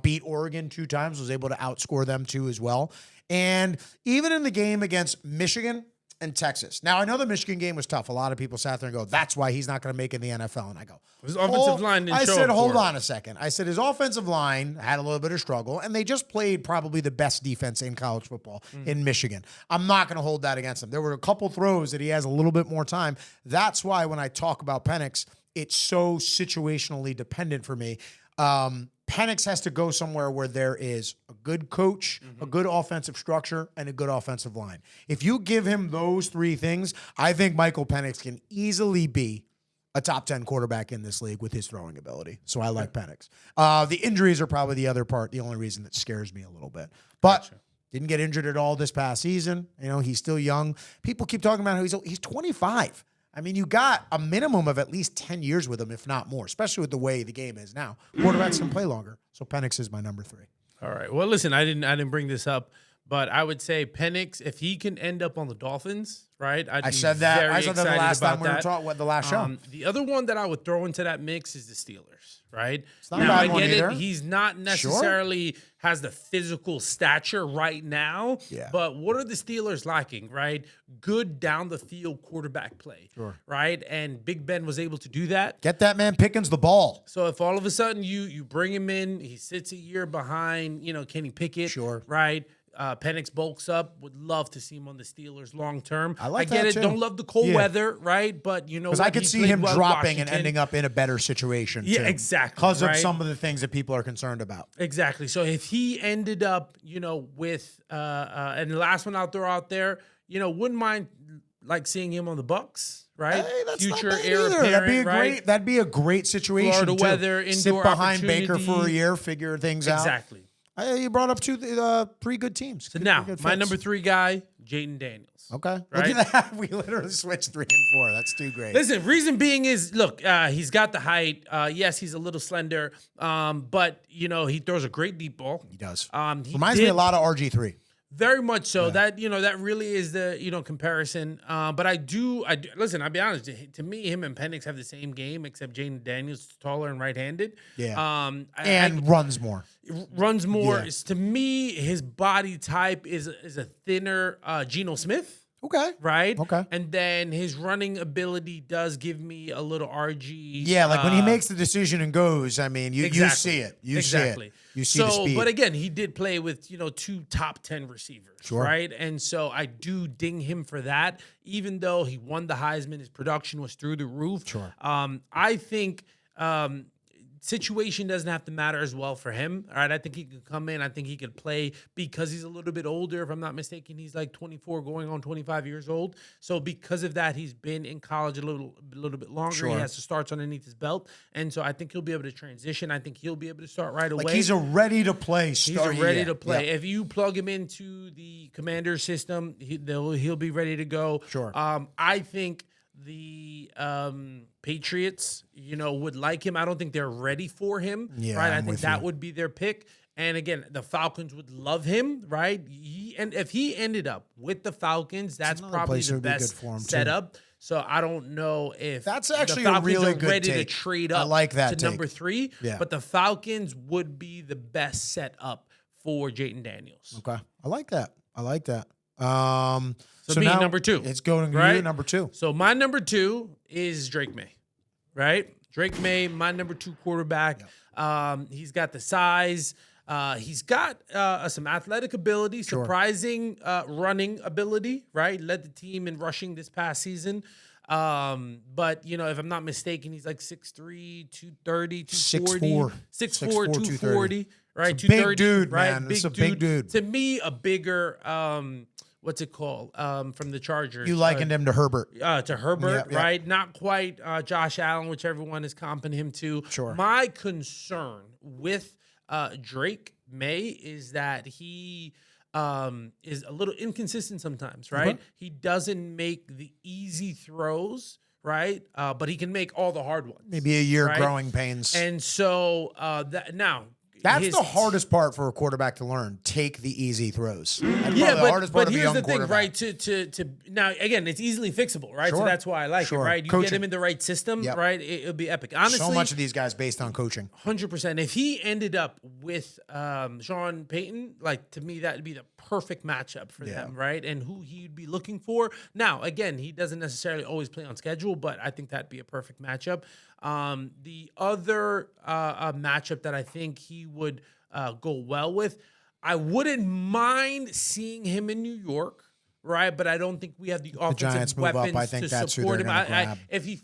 Beat Oregon 2 times, was able to outscore them, too, as well. And even in the game against Michigan and Texas. Now, I know the Michigan game was tough. A lot of people sat there and go, that's why he's not going to make it in the NFL. And I go, his offensive line didn't show up hold on a second. I said his offensive line had a little bit of struggle, and they just played probably the best defense in college football in Michigan. I'm not going to hold that against him. There were a couple throws that he has a little bit more time. That's why when I talk about Penix, it's so situationally dependent for me. Penix has to go somewhere where there is a good coach, a good offensive structure, and a good offensive line. If you give him those 3 things, I think Michael Penix can easily be a top 10 quarterback in this league with his throwing ability. So I like Penix. The injuries are probably the other part, the only reason that scares me a little bit. But didn't get injured at all this past season. You know, he's still young. People keep talking about how he's 25. I mean, you got a minimum of at least 10 years with him, if not more, especially with the way the game is now. Quarterbacks can play longer. So Penix is my number 3. All right. Well, listen, I didn't bring this up, but I would say Penix, if he can end up on the Dolphins, right? I said that the last time we were talking about the last show. The other one that I would throw into that mix is the Steelers, right? It's not now, a bad one either. He's not necessarily has the physical stature right now, but what are the Steelers lacking, right? Good down the field quarterback play, right? And Big Ben was able to do that. Get that man Pickens the ball. So if all of a sudden you bring him in, he sits a year behind, Kenny Pickett, right? Penix bulks up. Would love to see him on the Steelers long term. I get it. Too. Don't love the cold weather, right? But because I could see him dropping and ending up in a better situation. Yeah, exactly. Because of some of the things that people are concerned about. Exactly. So if he ended up, with and the last one I'll throw out there, wouldn't mind like seeing him on the Bucks. Right, hey, that's future not bad heir either. Apparent, That'd be a great situation. Florida weather, indoor sit behind Baker for a year, figure things out. Exactly. You brought up 2 pretty good teams. So now, my number 3 guy, Jaden Daniels. Okay. Right? Look at that. We literally switched 3 and 4. That's too great. Listen, reason being is, look, he's got the height. Yes, he's a little slender, but, he throws a great deep ball. He does. He reminds me a lot of RG3. Very much so. That that really is the comparison. But I do listen. I'll be honest. To me, him and Penix have the same game, except Jaden Daniels is taller and right-handed. Yeah. And runs more. Runs more. Yeah. To me, his body type is a thinner Geno Smith. Okay. Right? Okay. And then his running ability does give me a little RG. Yeah, like when he makes the decision and goes, I mean, you see it. You see it. You see the speed. But again, he did play with, 2 top 10 receivers, right? And so I do ding him for that, even though he won the Heisman, his production was through the roof. Sure. I think situation doesn't have to matter as well for him. All right. I think he could come in. I think he could play because he's a little bit older. If I'm not mistaken, he's like 24 going on 25 years old. So because of that, he's been in college a little bit longer. Sure. He has the starts underneath his belt. And so I think he'll be able to transition. I think he'll be able to start right away. Like he's a ready to play star. He's ready to play. Yep. If you plug him into the Commander system, he'll be ready to go. Sure. I think the Patriots, would like him. I don't think they're ready for him, right? I think that would be their pick. And again, the Falcons would love him, right? And if he ended up with the Falcons, that's probably the best setup. So I don't know if that's actually the Falcons a really are good ready take. to trade up I like that to number 3. Yeah. But the Falcons would be the best setup for Jaden Daniels. Okay. I like that. So me, now number 2. It's going to you, number 2. So my number 2 is Drake May, right? Drake May, my number 2 quarterback. Yep. He's got the size. He's got some athletic ability, surprising running ability, right? Led the team in rushing this past season. But if I'm not mistaken, he's like 6'3", 230, 6'4", 6'4", 240. 240, right? It's a big 230, dude, right? man. It's a big dude. To me, a bigger what's it called? From the Chargers. You likened him to Herbert. To Herbert, Yeah. right? Not quite Josh Allen, which everyone is comping him to. Sure. My concern with Drake May is that he is a little inconsistent sometimes, right? Okay. He doesn't make the easy throws, right? But he can make all the hard ones. Maybe a year right? growing pains. And so That's the hardest part for a quarterback to learn. Take the easy throws. That's yeah, the hardest part but of a here's young the thing, quarterback. right? To now again, it's easily fixable, right? So Sure. that's why I like it, right? You get Coaching. him in the right system, Yep. right? It'll be epic. Honestly, So much of these guys based on coaching. 100%. If he ended up with Sean Payton, like to me, that would be the perfect matchup for them, right? And who he'd be looking for. Now, again, he doesn't necessarily always play on schedule, but I think that'd be a perfect matchup. The other matchup that I think he would go well with, I wouldn't mind seeing him in New York, right? But I don't think we have the offensive Giants move up, weapons I think to that's who support they're him. gonna grab. If he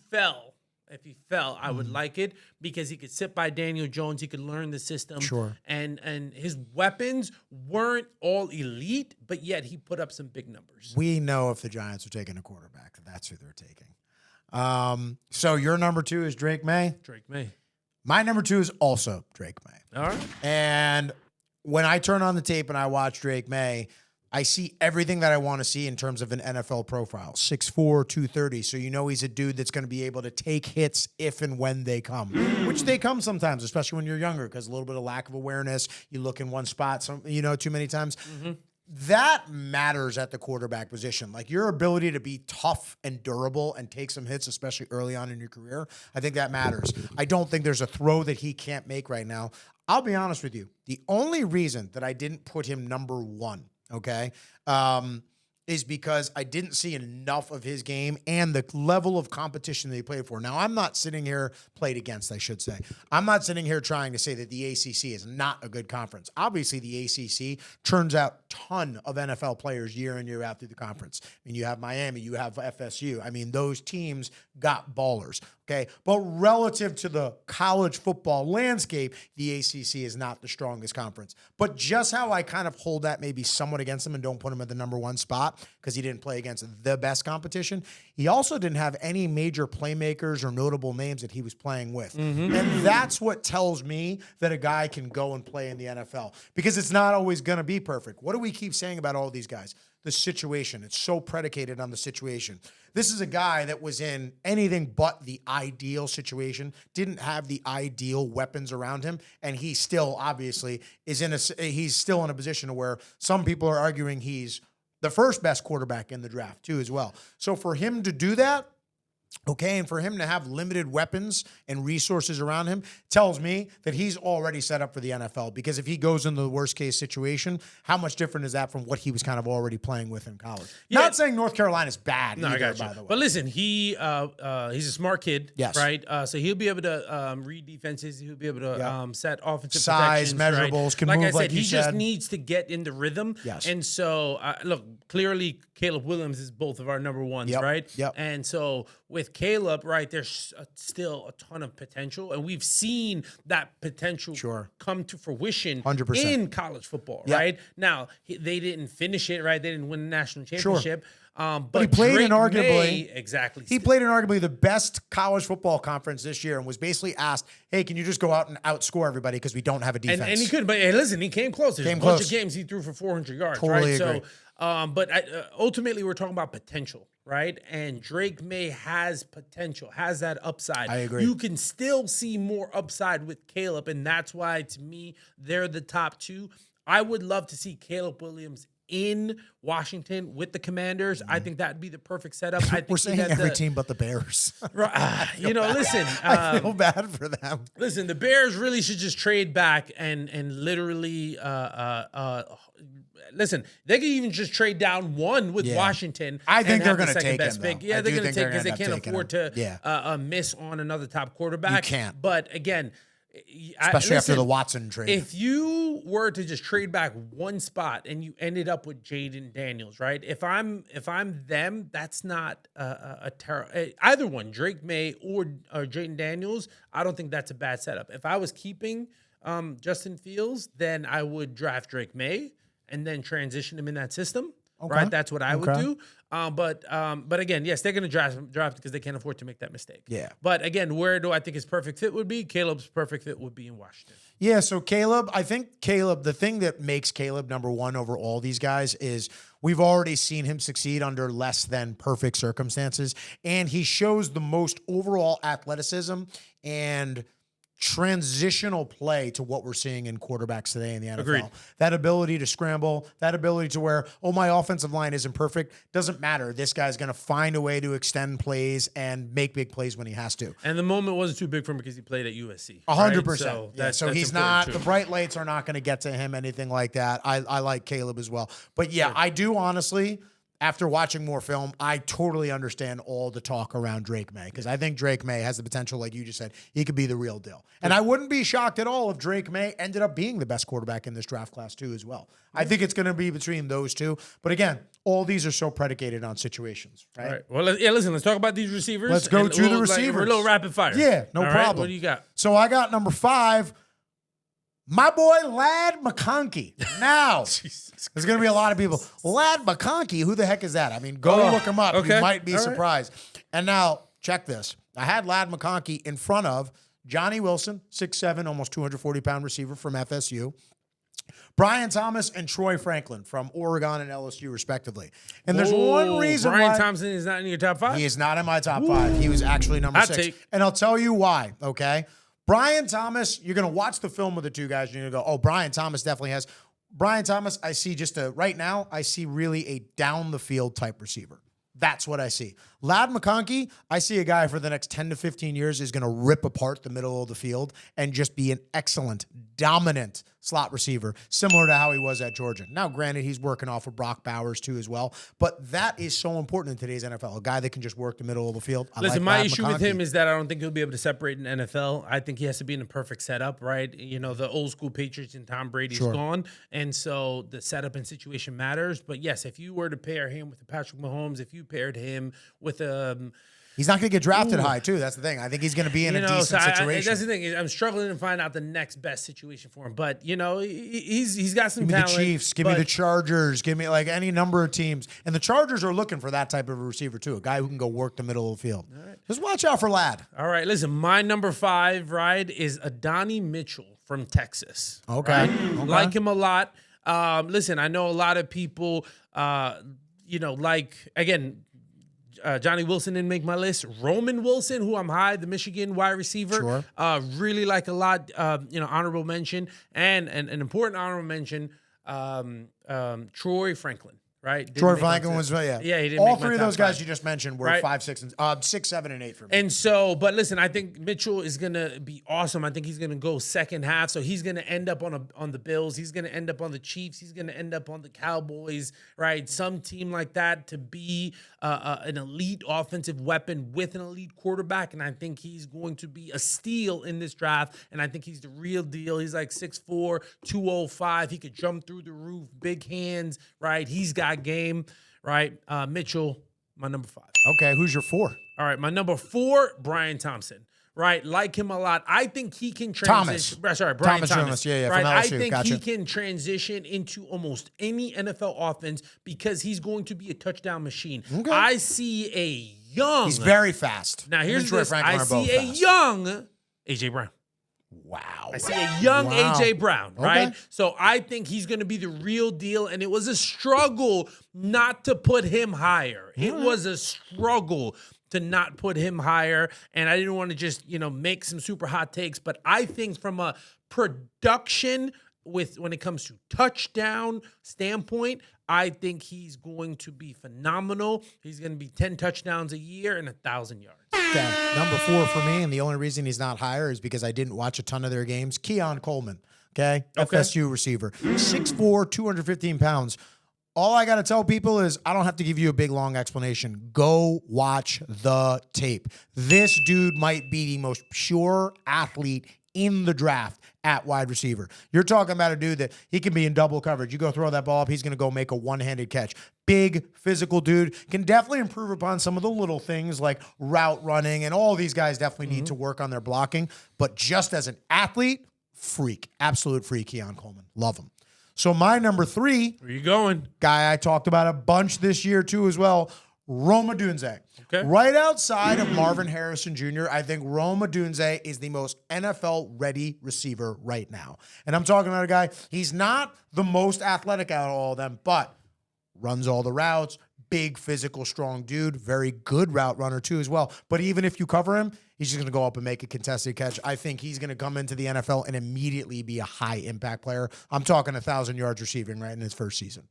fell, I would like it because he could sit by Daniel Jones. He could learn the system. Sure. And his weapons weren't all elite, but yet he put up some big numbers. We know if the Giants are taking a quarterback, that's who they're taking. So your number 2 is Drake May. Drake May. My number 2 is also Drake May. All right. And when I turn on the tape and I watch Drake May, I see everything that I want to see in terms of an NFL profile. 6'4", 230. So you know he's a dude that's going to be able to take hits if and when they come, which they come sometimes, especially when you're younger, because a little bit of lack of awareness. You look in one spot, too many times. Mm-hmm. That matters at the quarterback position. Like your ability to be tough and durable and take some hits, especially early on in your career, I think that matters. I don't think there's a throw that he can't make right now. I'll be honest with you. The only reason that I didn't put him number 1, okay, is because I didn't see enough of his game and the level of competition that he played for. Now, I'm not sitting here, played against, I should say. I'm not sitting here trying to say that the ACC is not a good conference. Obviously, the ACC turns out a ton of NFL players year in, year out through the conference. I mean, you have Miami, you have FSU. I mean, those teams got ballers, okay? But relative to the college football landscape, the ACC is not the strongest conference. But just how I kind of hold that maybe somewhat against him and don't put him at the number 1 spot, because he didn't play against the best competition. He also didn't have any major playmakers or notable names that he was playing with. Mm-hmm. And that's what tells me that a guy can go and play in the NFL, because it's not always going to be perfect. What do we keep saying about all these guys? The situation. It's so predicated on the situation. This is a guy that was in anything but the ideal situation, didn't have the ideal weapons around him, and he still obviously he's still in a position where some people are arguing he's the first best quarterback in the draft too as well. So for him to do that, okay, and for him to have limited weapons and resources around him tells me that he's already set up for the NFL, because if he goes into the worst case situation, how much different is that from what he was kind of already playing with in college? Yeah. Not saying North Carolina's bad either, I got you. by the way. But listen, he's a smart kid, yes, right? So he'll be able to read defenses. He'll be able to set offensive size, measurables, right? can like move I said, like he you just said. needs to get in the rhythm. Yes. And so, look, clearly Caleb Williams is both of our number 1s, right? Yep. And so with Caleb, right, there's still a ton of potential, and we've seen that potential come to fruition 100%. in college football, right? Now, they didn't finish it, right? They didn't win the national championship. But he played Drake in arguably exactly. He played in arguably the best college football conference this year, and was basically asked, "Hey, can you just go out and outscore everybody because we don't have a defense?" And he couldn't. But hey, listen, he came close. There's a bunch of games he threw for 400 yards. Totally right? agree. So, but ultimately, we're talking about potential, right? And Drake May has potential, has that upside. I agree. You can still see more upside with Caleb, and that's why, to me, they're the top 2. I would love to see Caleb Williams in Washington with the Commanders. I think that'd be the perfect setup. I think we're saying every team but the Bears. Listen, I feel bad for them. Listen, the Bears really should just trade back and literally listen. They could even just trade down 1 with Washington. I think they're going to take him. pick. Yeah, they're going to take, because they can't afford to miss on another top quarterback. You can't. But again, especially after the Watson trade. If you were to just trade back one spot and you ended up with Jaden Daniels, right? If I'm them, that's not a terrible. Either one, Drake May or Jaden Daniels. I don't think that's a bad setup. If I was keeping Justin Fields, then I would draft Drake May and then transition him in that system. Okay. Right, that's what I would do. But again, yes, they're going to draft because they can't afford to make that mistake. Yeah. But again, where do I think his perfect fit would be? Caleb's perfect fit would be in Washington. Yeah. So I think Caleb, the thing that makes Caleb number one over all these guys is we've already seen him succeed under less than perfect circumstances, and he shows the most overall athleticism and transitional play to what we're seeing in quarterbacks today in the NFL. Agreed. That ability to scramble, that ability to where, my offensive line isn't perfect. Doesn't matter. This guy's going to find a way to extend plays and make big plays when he has to. And the moment wasn't too big for him because he played at USC. 100%. So he's not, the bright lights are not going to get to him, anything like that. I like Caleb as well. But yeah, I do honestly, after watching more film, I totally understand all the talk around Drake May, because I think Drake May has the potential, like you just said, he could be the real deal. And I wouldn't be shocked at all if Drake May ended up being the best quarterback in this draft class too as well. I think it's going to be between those two. But again, all these are so predicated on situations, right? All right. Well, listen, let's talk about these receivers. Let's go to the receivers. Like, a little rapid fire. Yeah, no problem. Right, what do you got? So I got number 5, my boy Ladd McConkey. Now, there's going to be a lot of people. Ladd McConkey, who the heck is that? I mean, go look him up. Okay. You might be surprised. Right. And now, check this. I had Ladd McConkey in front of Johnny Wilson, 6'7", almost 240-pound receiver from FSU, Brian Thomas, and Troy Franklin from Oregon and LSU, respectively. And there's one reason Brian Thompson is not in your top 5? He is not in my top 5. He was actually number 6. And I'll tell you why, okay? Brian Thomas, you're going to watch the film with the two guys, and you're going to go, Brian Thomas definitely has. Brian Thomas, I see right now, I see really a down-the-field type receiver. That's what I see. Ladd McConkey, I see a guy for the next 10 to 15 years is going to rip apart the middle of the field and just be an excellent, dominant slot receiver, similar to how he was at Georgia. Now, granted, he's working off of Brock Bowers too as well, but that is so important in today's NFL, a guy that can just work the middle of the field. Listen, my issue with him is that I don't think he'll be able to separate in NFL. I think he has to be in a perfect setup, right? You know, the old school Patriots and Tom Brady's gone, and so the setup and situation matters. But yes, if you were to pair him with Patrick Mahomes, if you paired him with he's not going to get drafted high, too. That's the thing. I think he's going to be in a decent situation. That's the thing. I'm struggling to find out the next best situation for him. But, you know, he's got some talent. Give me the Chiefs. Give me the Chargers. Give me, like, any number of teams. And the Chargers are looking for that type of a receiver, too, a guy who can go work the middle of the field. All right. Just watch out for Ladd. All right. Listen, my number 5, right, is Adonai Mitchell from Texas. Okay. Right? Okay. Like him a lot. Listen, I know a lot of people, again, Johnny Wilson didn't make my list. Roman Wilson, who I'm high, the Michigan wide receiver, really like a lot. Honorable mention and an important honorable mention. Troy Franklin, right? Troy Franklin was he didn't. All 3 of those guys you just mentioned were 5, 6, 7, and 8 for me. And so, but listen, I think Mitchell is gonna be awesome. I think he's gonna go second half, so he's gonna end up on the Bills. He's gonna end up on the Chiefs. He's gonna end up on the Cowboys, right? Some team like that to be an elite offensive weapon with an elite quarterback, and I think he's going to be a steal in this draft. And I think he's the real deal. He's like 6'4", 205. He could jump through the roof, big hands, right? He's got game, right? Mitchell, my number 5. Okay, who's your 4? All right, my number 4, Brian Thompson. Right, like him a lot. I think he can transition. Brian Thomas. Yeah, right? from LSU. I think he can transition into almost any NFL offense because he's going to be a touchdown machine. Okay. I see a young. He's very fast. Now here's this. I see a young AJ Brown. Wow. I see a young AJ Brown, right? Okay. So I think he's going to be the real deal. And it was a struggle not to put him higher. It was a struggle to not put him higher. And I didn't want to just, make some super hot takes. But I think from a production when it comes to touchdown standpoint, I think he's going to be phenomenal. He's going to be 10 touchdowns a year and 1,000 yards. Okay. Number 4 for me, and the only reason he's not higher is because I didn't watch a ton of their games. Keon Coleman, okay? FSU receiver. 6'4", 215 pounds. All I got to tell people is I don't have to give you a big, long explanation. Go watch the tape. This dude might be the most pure athlete in the draft at wide receiver. You're talking about a dude that he can be in double coverage. You go throw that ball up, he's going to go make a one-handed catch. Big, physical dude. Can definitely improve upon some of the little things like route running, and all these guys definitely need to work on their blocking. But just as an athlete, freak. Absolute freak, Keon Coleman. Love him. So my number 3. Where you going? Guy I talked about a bunch this year too as well, Rome Odunze. Okay. Right outside of Marvin Harrison Jr., I think Rome Odunze is the most NFL-ready receiver right now. And I'm talking about a guy, he's not the most athletic out of all of them, but runs all the routes, big, physical, strong dude, very good route runner too as well. But even if you cover him, he's just going to go up and make a contested catch. I think he's going to come into the NFL and immediately be a high-impact player. I'm talking 1,000 yards receiving right in his first season.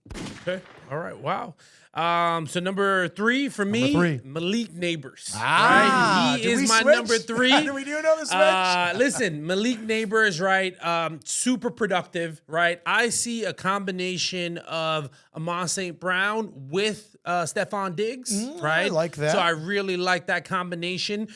Okay. All right. Wow. So number 3 for me, Malik Neighbors. Right? He is my number 3. Do we do know the switch? Listen, Malik Neighbors, right? Super productive, right? I see a combination of Amon St. Brown with Stephon Diggs, right? I like that. So I really like that combination.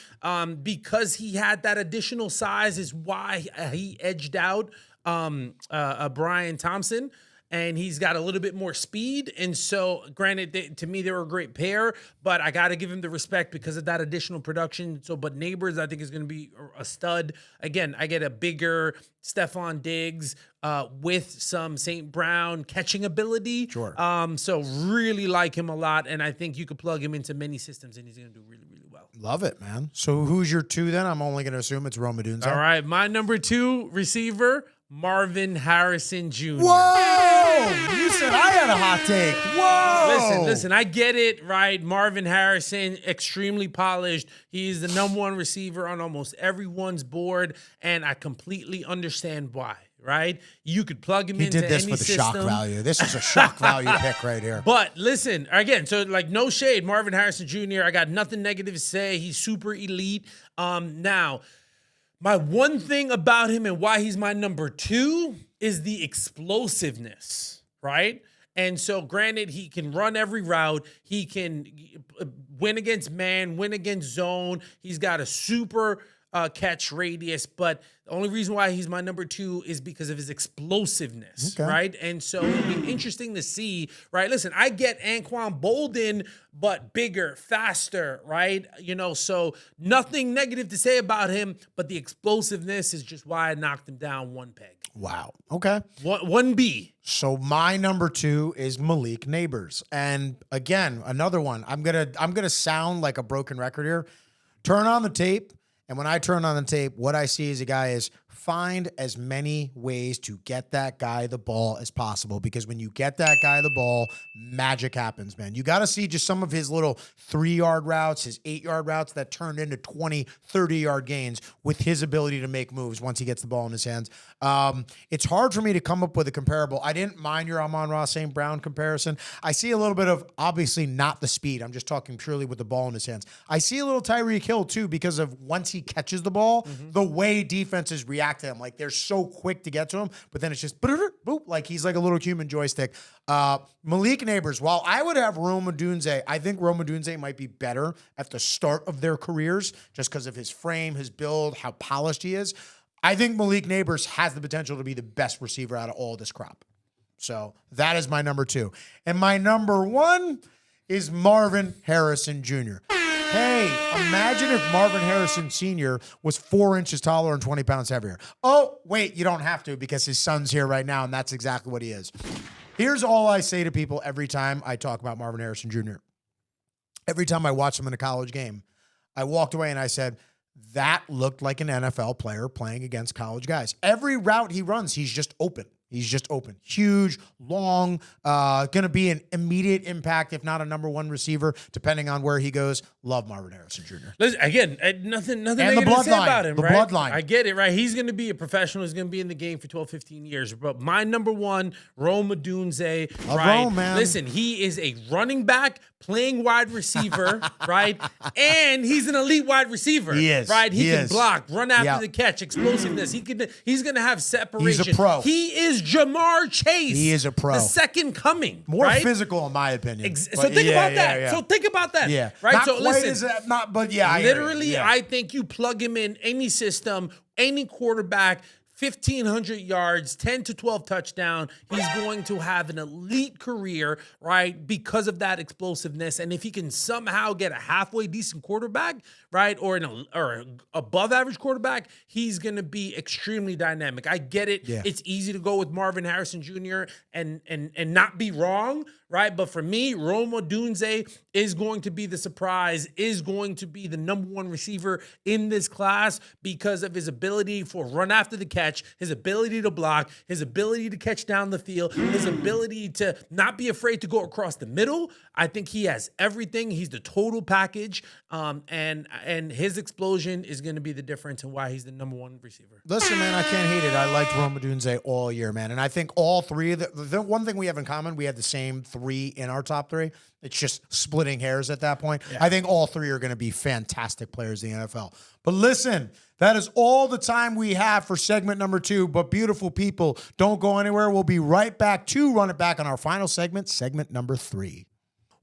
Because he had that additional size is why he edged out Brian Thompson. And he's got a little bit more speed. And so, granted, to me, they were a great pair, but I got to give him the respect because of that additional production. So, but Neighbors, I think, is going to be a stud. Again, I get a bigger Stephon Diggs with some St. Brown catching ability. Sure. So, really like him a lot. And I think you could plug him into many systems, and he's going to do really, really well. Love it, man. So, who's your 2 then? I'm only going to assume it's Rome Odunze. All right. My number 2 receiver, Marvin Harrison Jr. Whoa! You said I had a hot take. Whoa! Listen, I get it, right? Marvin Harrison, extremely polished. He's the number 1 receiver on almost everyone's board, and I completely understand why, right? You could plug him into any system. He did this for the shock value. This is a shock value pick right here. But listen, again, so like no shade, Marvin Harrison Jr., I got nothing negative to say. He's super elite. Now, my one thing about him and why he's my number 2 is the explosiveness, right? And so, granted, he can run every route. He can win against man, win against zone. He's got a super catch radius, but the only reason why he's my number 2 is because of his explosiveness, right? And so it'll be interesting to see, right? Listen, I get Anquan Bolden, but bigger, faster, right? You know, so nothing negative to say about him, but the explosiveness is just why I knocked him down 1 peg. Wow. Okay. 1B. So my number 2 is Malik Neighbors. And again, another one. I'm gonna sound like a broken record here. Turn on the tape. And when I turn on the tape, what I see as a guy is find as many ways to get that guy the ball as possible. Because when you get that guy the ball, magic happens, man. You got to see just some of his little 3-yard routes, his 8-yard routes that turned into 20, 30-yard gains with his ability to make moves once he gets the ball in his hands. It's hard for me to come up with a comparable. I didn't mind your Amon-Ra St. Brown comparison. I see a little bit of, obviously not the speed. I'm just talking purely with the ball in his hands. I see a little Tyreek Hill too because of once he catches the ball, the way defenses react to him. Like they're so quick to get to him, but then it's just boop, like he's like a little human joystick. Malik Neighbors, while I would have Rome Odunze, I think Rome Odunze might be better at the start of their careers just because of his frame, his build, how polished he is. I think Malik Neighbors has the potential to be the best receiver out of all this crop. So that is my number 2. And my number 1 is Marvin Harrison Jr. Hey, imagine if Marvin Harrison Sr. was 4 inches taller and 20 pounds heavier. Oh, wait, you don't have to because his son's here right now, and that's exactly what he is. Here's all I say to people every time I talk about Marvin Harrison Jr. Every time I watch him in a college game, I walked away and I said, that looked like an NFL player playing against college guys. Every route he runs, he's just open. He's just open. Huge, long, going to be an immediate impact, if not a number 1 receiver, depending on where he goes. Love Marvin Harrison Jr. Listen, again, nothing negative to say about him, right? The bloodline. I get it, right? He's going to be a professional. He's going to be in the game for 12, 15 years. But my number 1, Rome Odunze, right? Rome, man. Listen, he is a running back playing wide receiver, right? And he's an elite wide receiver. He is. Right? He can block, run after the catch, explosiveness. He's going to have separation. He's a pro. He is is Jamar Chase. He is a pro. The second coming. More right? physical, in my opinion. So think about that. Yeah. So think about that. Yeah. Right. Not so quite listen. But yeah. Literally, I think you plug him in any system, any quarterback. 1,500 yards, 10 to 12 touchdown. He's going to have an elite career, right, because of that explosiveness. And if he can somehow get a halfway decent quarterback, right, or above average quarterback, he's going to be extremely dynamic. I get it. Yeah. It's easy to go with Marvin Harrison Jr. and not be wrong, right? But for me, Rome Odunze is going to be the surprise, is going to be the number one receiver in this class because of his ability for run after the catch, his ability to block, his ability to catch down the field, his ability to not be afraid to go across the middle. I think he has everything. He's the total package, and his explosion is going to be the difference in why he's the number one receiver. Listen, man, I can't hate it. I liked Rome Odunze all year, man. And I think all three of the one thing we have in common, we have the same three in our top three. It's just splitting hairs at that point. Yeah. I think all three are going to be fantastic players in the NFL. But listen, that is all the time we have for segment number 2. But beautiful people, don't go anywhere. We'll be right back to run it back on our final segment, segment number 3.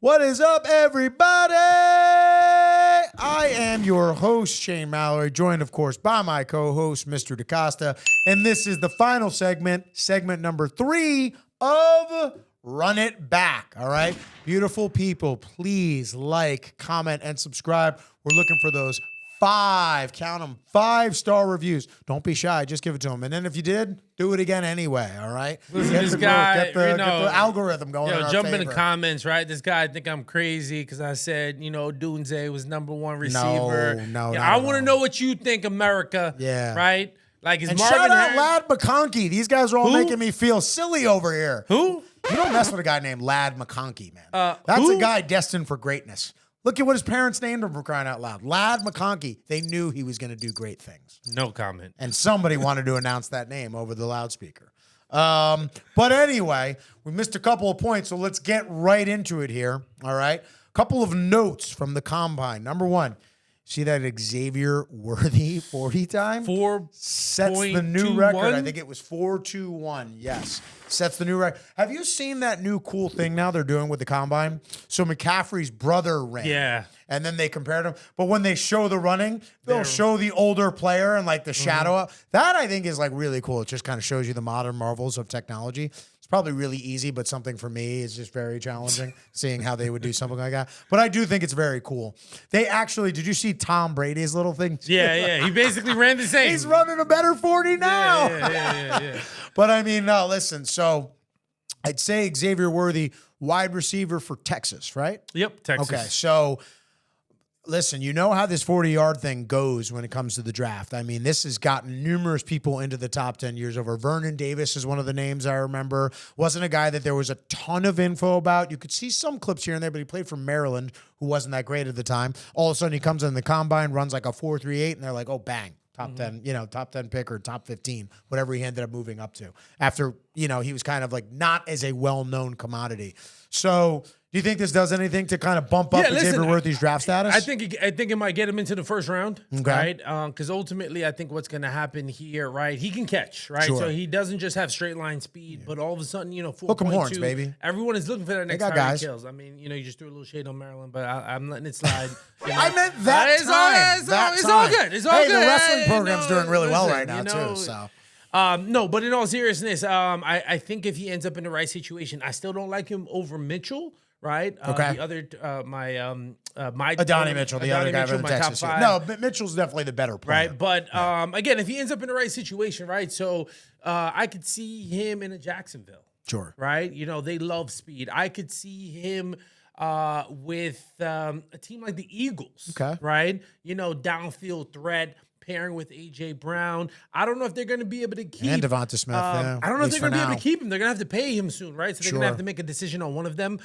What is up, everybody? I am your host, Shane Mallory, joined, of course, by my co-host, Mr. DaCosta. And this is the final segment, segment number 3 of Run It Back, all right? Beautiful people, please like, comment, and subscribe. We're looking for those 5, count them, 5-star reviews. Don't be shy, just give it to them. And then if you did, do it again anyway, all right? Listen, get the algorithm going in our jump favor. in the comments, right? This guy think I'm crazy because I said, Odunze was number one receiver. No, I want to know what you think, America. Yeah. Right? Like, is and Marvin shout out Harris- Lad McConkey. These guys are all making me feel silly over here. Who? You don't mess with a guy named Lad McConkey, man. That's a guy destined for greatness. Look at what his parents named him, for crying out loud. Lad McConkey. They knew he was going to do great things. No comment. And somebody wanted to announce that name over the loudspeaker. But anyway, we missed a couple of points, so let's get right into it here. All right. Couple of notes from the combine. Number 1. See that Xavier Worthy 40 time? Sets the new record. I think it was 4.21. Yes. Sets the new record. Have you seen that new cool thing now they're doing with the combine? So McCaffrey's brother ran. Yeah. And then they compared them. But when they show the running, they'll show the older player and like the shadow. That I think is like really cool. It just kind of shows you the modern marvels of technology. Probably really easy, but something for me is just very challenging seeing how they would do something like that. But I do think it's very cool. They actually, did you see Tom Brady's little thing? Yeah. He basically ran the same. He's running a better 40 now. Yeah. But I mean, no, listen. So I'd say Xavier Worthy, wide receiver for Texas, right? Yep, Texas. Okay, so listen, you know how this 40-yard thing goes when it comes to the draft. I mean, this has gotten numerous people into the top 10 years over. Vernon Davis is one of the names I remember. Wasn't a guy that there was a ton of info about. You could see some clips here and there, but he played for Maryland, who wasn't that great at the time. All of a sudden, he comes in the combine, runs like a 4.38, and they're like, oh, bang. Top 10, top 10 pick or top 15, whatever he ended up moving up to. After, he was kind of like not as a well-known commodity. So do you think this does anything to kind of bump up Xavier Worthy's draft status? I think it might get him into the first round, right? Because ultimately, I think what's going to happen here, right? He can catch, right? Sure. So he doesn't just have straight line speed, but all of a sudden, 4.2. Hook 'em horns, baby. Everyone is looking for that next Tyreek Hills. I mean, you just threw a little shade on Maryland, but I'm letting it slide. I meant that it's all good. It's all good. The wrestling program's doing really well right now, too. So. No, but in all seriousness, I think if he ends up in the right situation, I still don't like him over Mitchell. Right. Okay. The other, my Adonai Mitchell, the other guy from Texas. No, but Mitchell's definitely the better player. Right. But again, if he ends up in the right situation, right? So I could see him in a Jacksonville. Sure. Right. They love speed. I could see him with a team like the Eagles. Okay. Right. Downfield threat. Pairing with A.J. Brown. I don't know if they're going to be able to keep... And Devonta Smith, I don't know if they're going to be able to keep him. They're going to have to pay him soon, right? So they're going to have to make a decision on one of them.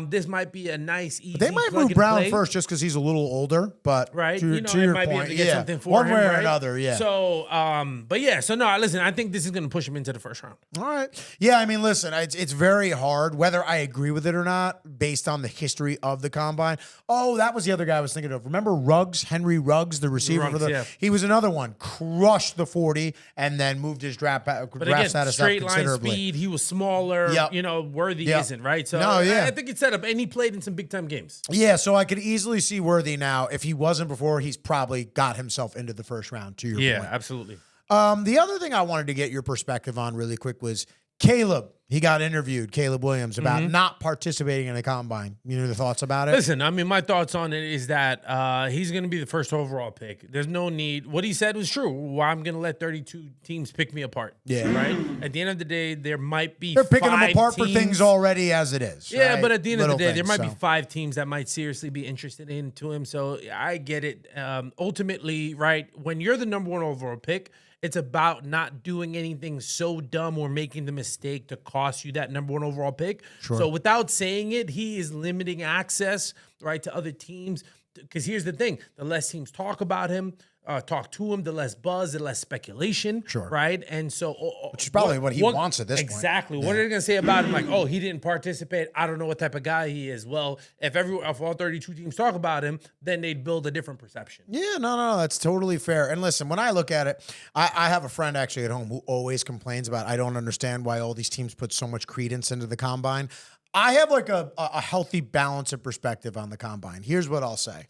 This might be a nice, easy They might move Brown first just because he's a little older, but right? to It your might point, be able to get something for one him, way or right? another, yeah. So, so no, listen, I think this is going to push him into the first round. All right. Yeah, I mean, listen, it's very hard, whether I agree with it or not, based on the history of the combine. Oh, that was the other guy I was thinking of. Remember Ruggs, Henry Ruggs, the receiver for the... Yeah. He was another another one, crushed the 40 and then moved his draft status up straight line considerably. speed. He was smaller. Yep. You know, Worthy isn't, right? So I think it's set up, and he played in some big time games. Yeah, so I could easily see Worthy now. If he wasn't before, he's probably got himself into the first round, to your point. Yeah, absolutely. The other thing I wanted to get your perspective on really quick was Caleb. He got interviewed, Caleb Williams, about not participating in the combine. You know the thoughts about it? Listen, I mean, my thoughts on it is that he's going to be the first overall pick. There's no need. What he said was true. Well, I'm going to let 32 teams pick me apart. Yeah. Right? At the end of the day, there might be They're picking them apart teams. for things already as it is. Yeah, right? but at the end of the day, there might be so. 5 teams that might seriously be interested into him. So I get it. Ultimately, right, when you're the number 1 overall pick, it's about not doing anything so dumb or making the mistake to cost you that number 1 overall pick. Sure. So without saying it, he is limiting access, right, to other teams. Because here's the thing: the less teams talk about him, talk to him, the less buzz, the less speculation, Sure. right? And so, which is probably what he wants at this point. Exactly. What are they going to say about him? Like, oh, he didn't participate. I don't know what type of guy he is. Well, if all 32 teams talk about him, then they'd build a different perception. Yeah, no, that's totally fair. And listen, when I look at it, I have a friend actually at home who always complains about, I don't understand why all these teams put so much credence into the combine. I have like a healthy balance of perspective on the combine. Here's what I'll say.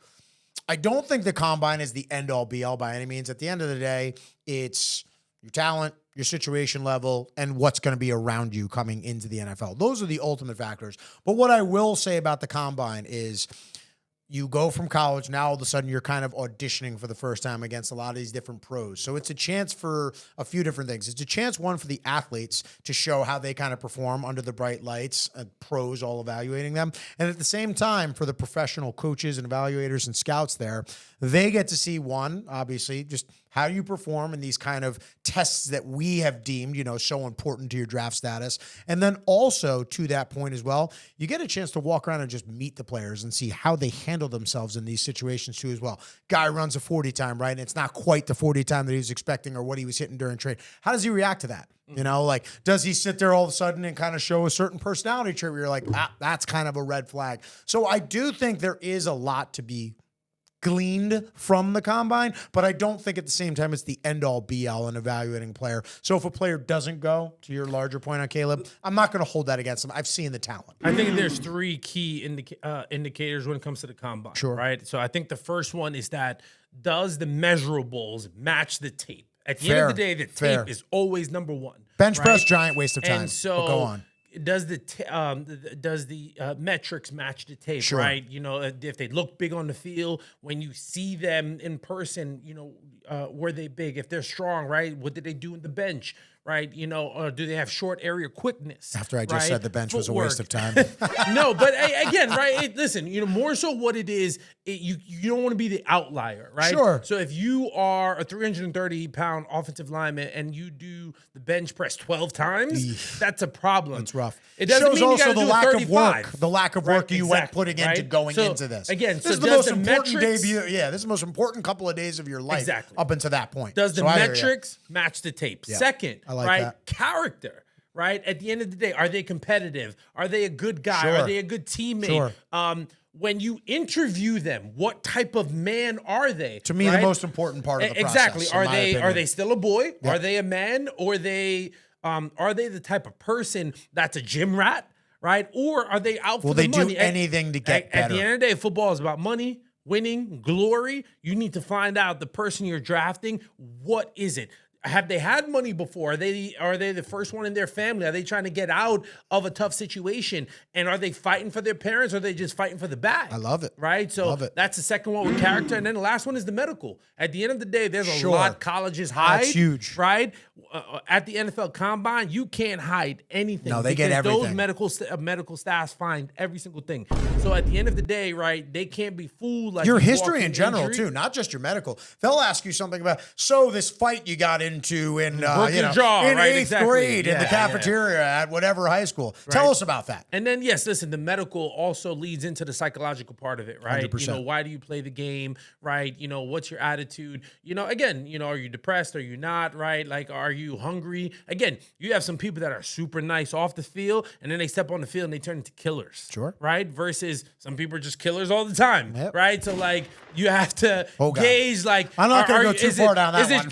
I don't think the combine is the end-all, be-all by any means. At the end of the day, it's your talent, your situation level, and what's going to be around you coming into the NFL. Those are the ultimate factors. But what I will say about the combine is you go from college, now all of a sudden you're kind of auditioning for the first time against a lot of these different pros. So it's a chance for a few different things. It's a chance, one, for the athletes to show how they kind of perform under the bright lights, pros all evaluating them. And at the same time, for the professional coaches and evaluators and scouts there, they get to see, one, obviously, just how you perform in these kind of tests that we have deemed, so important to your draft status. And then also, to that point as well, you get a chance to walk around and just meet the players and see how they handle themselves in these situations too as well. Guy runs a 40 time, right? And it's not quite the 40 time that he was expecting or what he was hitting during trade. How does he react to that? Does he sit there all of a sudden and kind of show a certain personality trait where you're like, that's kind of a red flag. So I do think there is a lot to be gleaned from the combine, but I don't think at the same time it's the end-all be-all in evaluating a player. So if a player doesn't go, to your larger point on Caleb, I'm not going to hold that against him. I've seen the talent. I think there's 3 key indicators when it comes to the combine. Sure. Right? So I think the first one is that does the measurables match the tape? At the end of the day, the tape is always number 1. Bench press, giant waste of time. And so go on. Does the metrics match the tape, Sure. right? If they look big on the field, when you see them in person, were they big? If they're strong, right? What did they do in the bench, right? Or do they have short area quickness? After I just said the bench was a waste of time. No, but again, right? Listen, more so what it is, you don't want to be the outlier, right? Sure. So if you are a 330-pound offensive lineman and you do the bench press 12 times, that's a problem. It's rough. It doesn't shows mean you also gotta the do lack 35. of work, the lack of work you went putting into going into this. Again, this is the most important debut. Yeah, this is the most important couple of days of your life up until that point. Does the metrics match the tape? Yeah. Second, I like right? that. Character. Right? At the end of the day, are they competitive? Are they a good guy? Sure. Are they a good teammate? Sure. When you interview them, what type of man are they? To me, the most important part of the process. Exactly. Are they still a boy? Yep. Are they a man? Or are they the type of person that's a gym rat? Right? Or are they out for the money? Will they do anything to get better? At the end of the day, football is about money, winning, glory. You need to find out the person you're drafting. What is it? Have they had money before? Are they the first one in their family? Are they trying to get out of a tough situation? And are they fighting for their parents, or are they just fighting for the bag? I love it. Right? So that's the second one with character. And then the last one is the medical. At the end of the day, there's a lot colleges hide. That's huge. Right? At the NFL Combine, you can't hide anything. No, they get everything. Those medical staffs find every single thing. So at the end of the day, right, they can't be fooled. Like your history in general, too, not just your medical. They'll ask you something about, so this fight you got into in eighth grade in the cafeteria at whatever high school. Right. Tell us about that. And then, yes, listen, the medical also leads into the psychological part of it, right? 100%. Why do you play the game, right? What's your attitude? Again, are you depressed? Are you not, right? Like, are Are you hungry? Again, you have some people that are super nice off the field, and then they step on the field and they turn into killers. Sure. Right? Versus some people are just killers all the time. Yep. Right? So, like, you have to gauge, like, I'm not going to go too far down that one.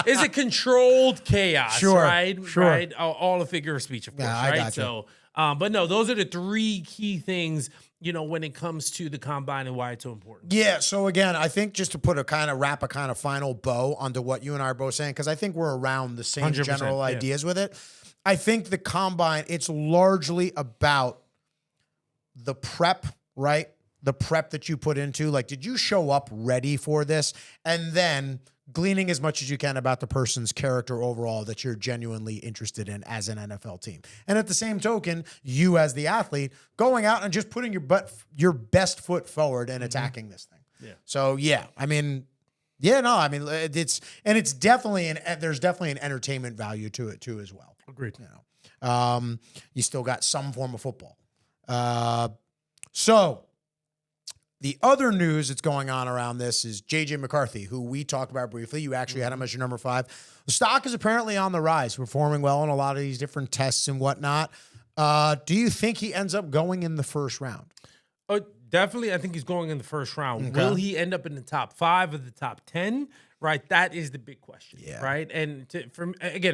Is it controlled chaos? Sure. Right? Sure. Right? All a figure of speech, of course. I Right? gotcha. So, but no, those are the three key things, when it comes to the combine and why it's so important. Yeah. So again, I think just to wrap a kind of final bow onto what you and I are both saying, because I think we're around the same 100%, general ideas with it. I think the combine, it's largely about the prep, right? The prep that you put into, like, did you show up ready for this? And then gleaning as much as you can about the person's character overall that you're genuinely interested in as an NFL team. And at the same token, you as the athlete going out and just putting your best foot forward and attacking this thing. Yeah. So it's definitely there's definitely an entertainment value to it too as well. Agreed. You still got some form of football. So the other news that's going on around this is J.J. McCarthy, who we talked about briefly. You actually had him as your number 5. The stock is apparently on the rise, performing well in a lot of these different tests and whatnot. Do you think he ends up going in the first round? Oh, definitely. I think he's going in the first round. Okay. Will he end up in the top 5 or the top 10? Right, that is the big question. Yeah. Right, and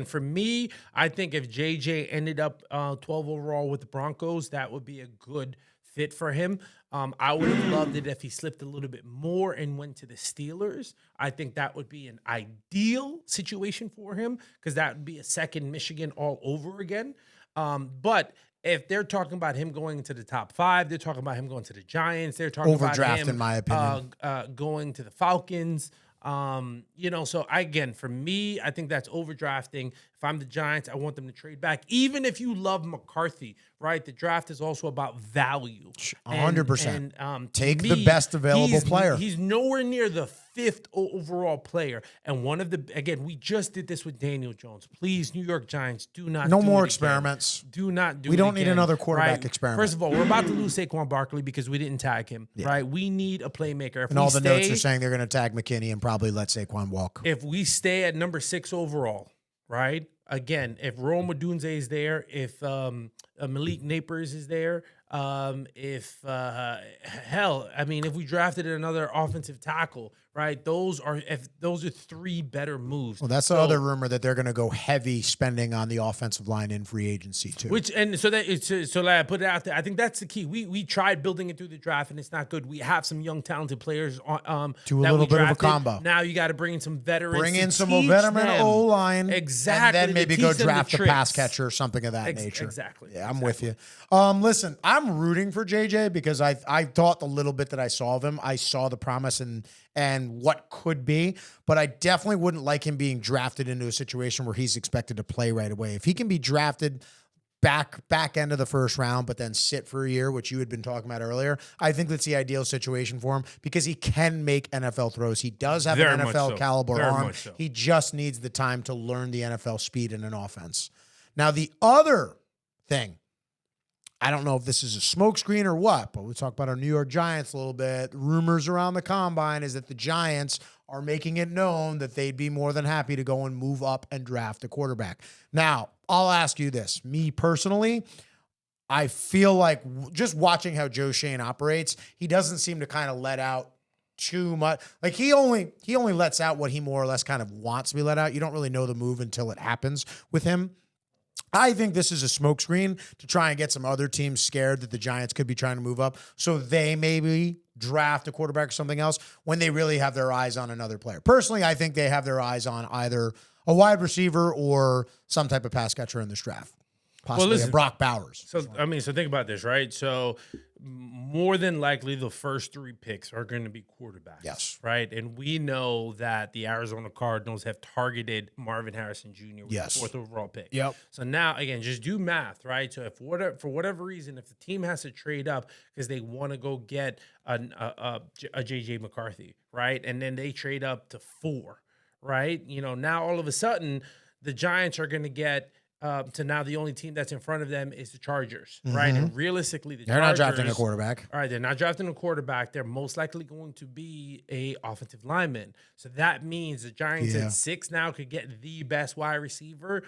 for me, I think if JJ ended up 12 overall with the Broncos, that would be a good fit for him. I would have loved it if he slipped a little bit more and went to the Steelers. I think that would be an ideal situation for him because that would be a second Michigan all over again. But if they're talking about him going into the top 5, they're talking about him going to the Giants. They're talking about him, in my opinion, going to the Falcons. So again, for me, I think that's overdrafting. If I'm the Giants, I want them to trade back. Even if you love McCarthy, right? The draft is also about value. 100%. And Take the best available player. He's nowhere near the 5th overall player. And we just did this with Daniel Jones. Please, New York Giants, do not No do more it experiments. Again. Do not do it We don't need again, another quarterback right? experiment. First of all, we're about to lose Saquon Barkley because we didn't tag him, right? We need a playmaker. If And all the notes are saying they're going to tag McKinney and probably let Saquon walk. If we stay at number 6 overall, right? Again, if Rome Odunze is there, if Malik Nabers is there, if we drafted another offensive tackle, right? Those are 3 better moves. Well, that's the other rumor that they're going to go heavy spending on the offensive line in free agency too. So I put it out there. I think that's the key. We tried building it through the draft and it's not good. We have some young talented players to a little bit of a combo. Now you got to bring in some veterans. Bring in some veteran O-line, exactly, and then maybe go draft a pass tricks. catcher or something of that nature. Exactly. Yeah, I'm with you. Listen, I'm rooting for JJ because I thought the little bit that I saw of him, I saw the promise and what could be, but I definitely wouldn't like him being drafted into a situation where he's expected to play right away. If he can be drafted back end of the first round, but then sit for a year, which you had been talking about earlier, I think that's the ideal situation for him because he can make NFL throws. He does have an NFL caliber arm. He just needs the time to learn the NFL speed in an offense. Now, the other thing, I don't know if this is a smokescreen or what, but we'll talk about our New York Giants a little bit. Rumors around the combine is that the Giants are making it known that they'd be more than happy to go and move up and draft a quarterback. Now, I'll ask you this. Me personally, I feel like just watching how Joe Schoen operates, he doesn't seem to kind of let out too much. Like he only lets out what he more or less kind of wants to be let out. You don't really know the move until it happens with him. I think this is a smokescreen to try and get some other teams scared that the Giants could be trying to move up so they maybe draft a quarterback or something else when they really have their eyes on another player. Personally, I think they have their eyes on either a wide receiver or some type of pass catcher in this draft. Possibly a Brock Bowers. So think about this, right? So more than likely the first 3 picks are going to be quarterbacks. Yes. Right? And we know that the Arizona Cardinals have targeted Marvin Harrison Jr. with the 4th overall pick. Yep. So now, again, just do math, right? So if for whatever reason, if the team has to trade up because they want to go get a J.J. McCarthy, right? And then they trade up to 4, right? Now all of a sudden, the Giants are going to get to now the only team that's in front of them is the Chargers, right? And realistically, they're not drafting a quarterback. All right, they're not drafting a quarterback. They're most likely going to be a offensive lineman. So that means the Giants at 6 now could get the best wide receiver,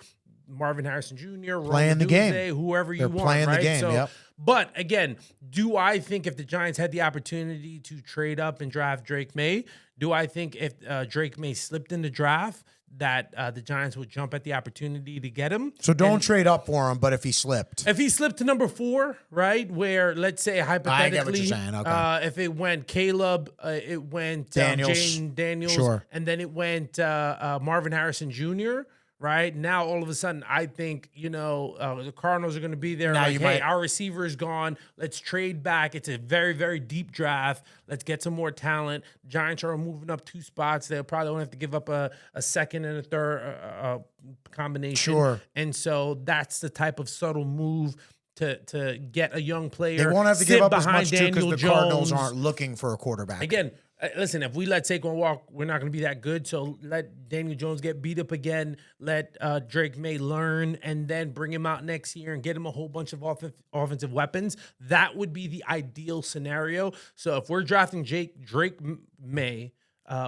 Marvin Harrison Jr., playing the game, whoever you want, playing right? the game. So, but again, do I think if the Giants had the opportunity to trade up and draft Drake May, do I think if Drake May slipped in the draft, that the Giants would jump at the opportunity to get him? So don't trade up for him, but if he slipped. If he slipped to number 4, right, where let's say hypothetically, I get what you're saying. Okay. If it went Caleb, it went Jane Daniels, and then it went Marvin Harrison Jr., right? Now, all of a sudden, I think, the Cardinals are going to be there. Now Like, our receiver is gone. Let's trade back. It's a very, very deep draft. Let's get some more talent. Giants are moving up 2 spots. They'll probably only have to give up a second and a third combination. Sure. And so that's the type of subtle move to get a young player. They won't have to give up as much, too, because the Jones. Cardinals aren't looking for a quarterback. Again, listen, if we let Saquon walk, we're not going to be that good. So let Daniel Jones get beat up again. Let Drake May learn, and then bring him out next year and get him a whole bunch of offensive weapons. That would be the ideal scenario. So if we're drafting Drake May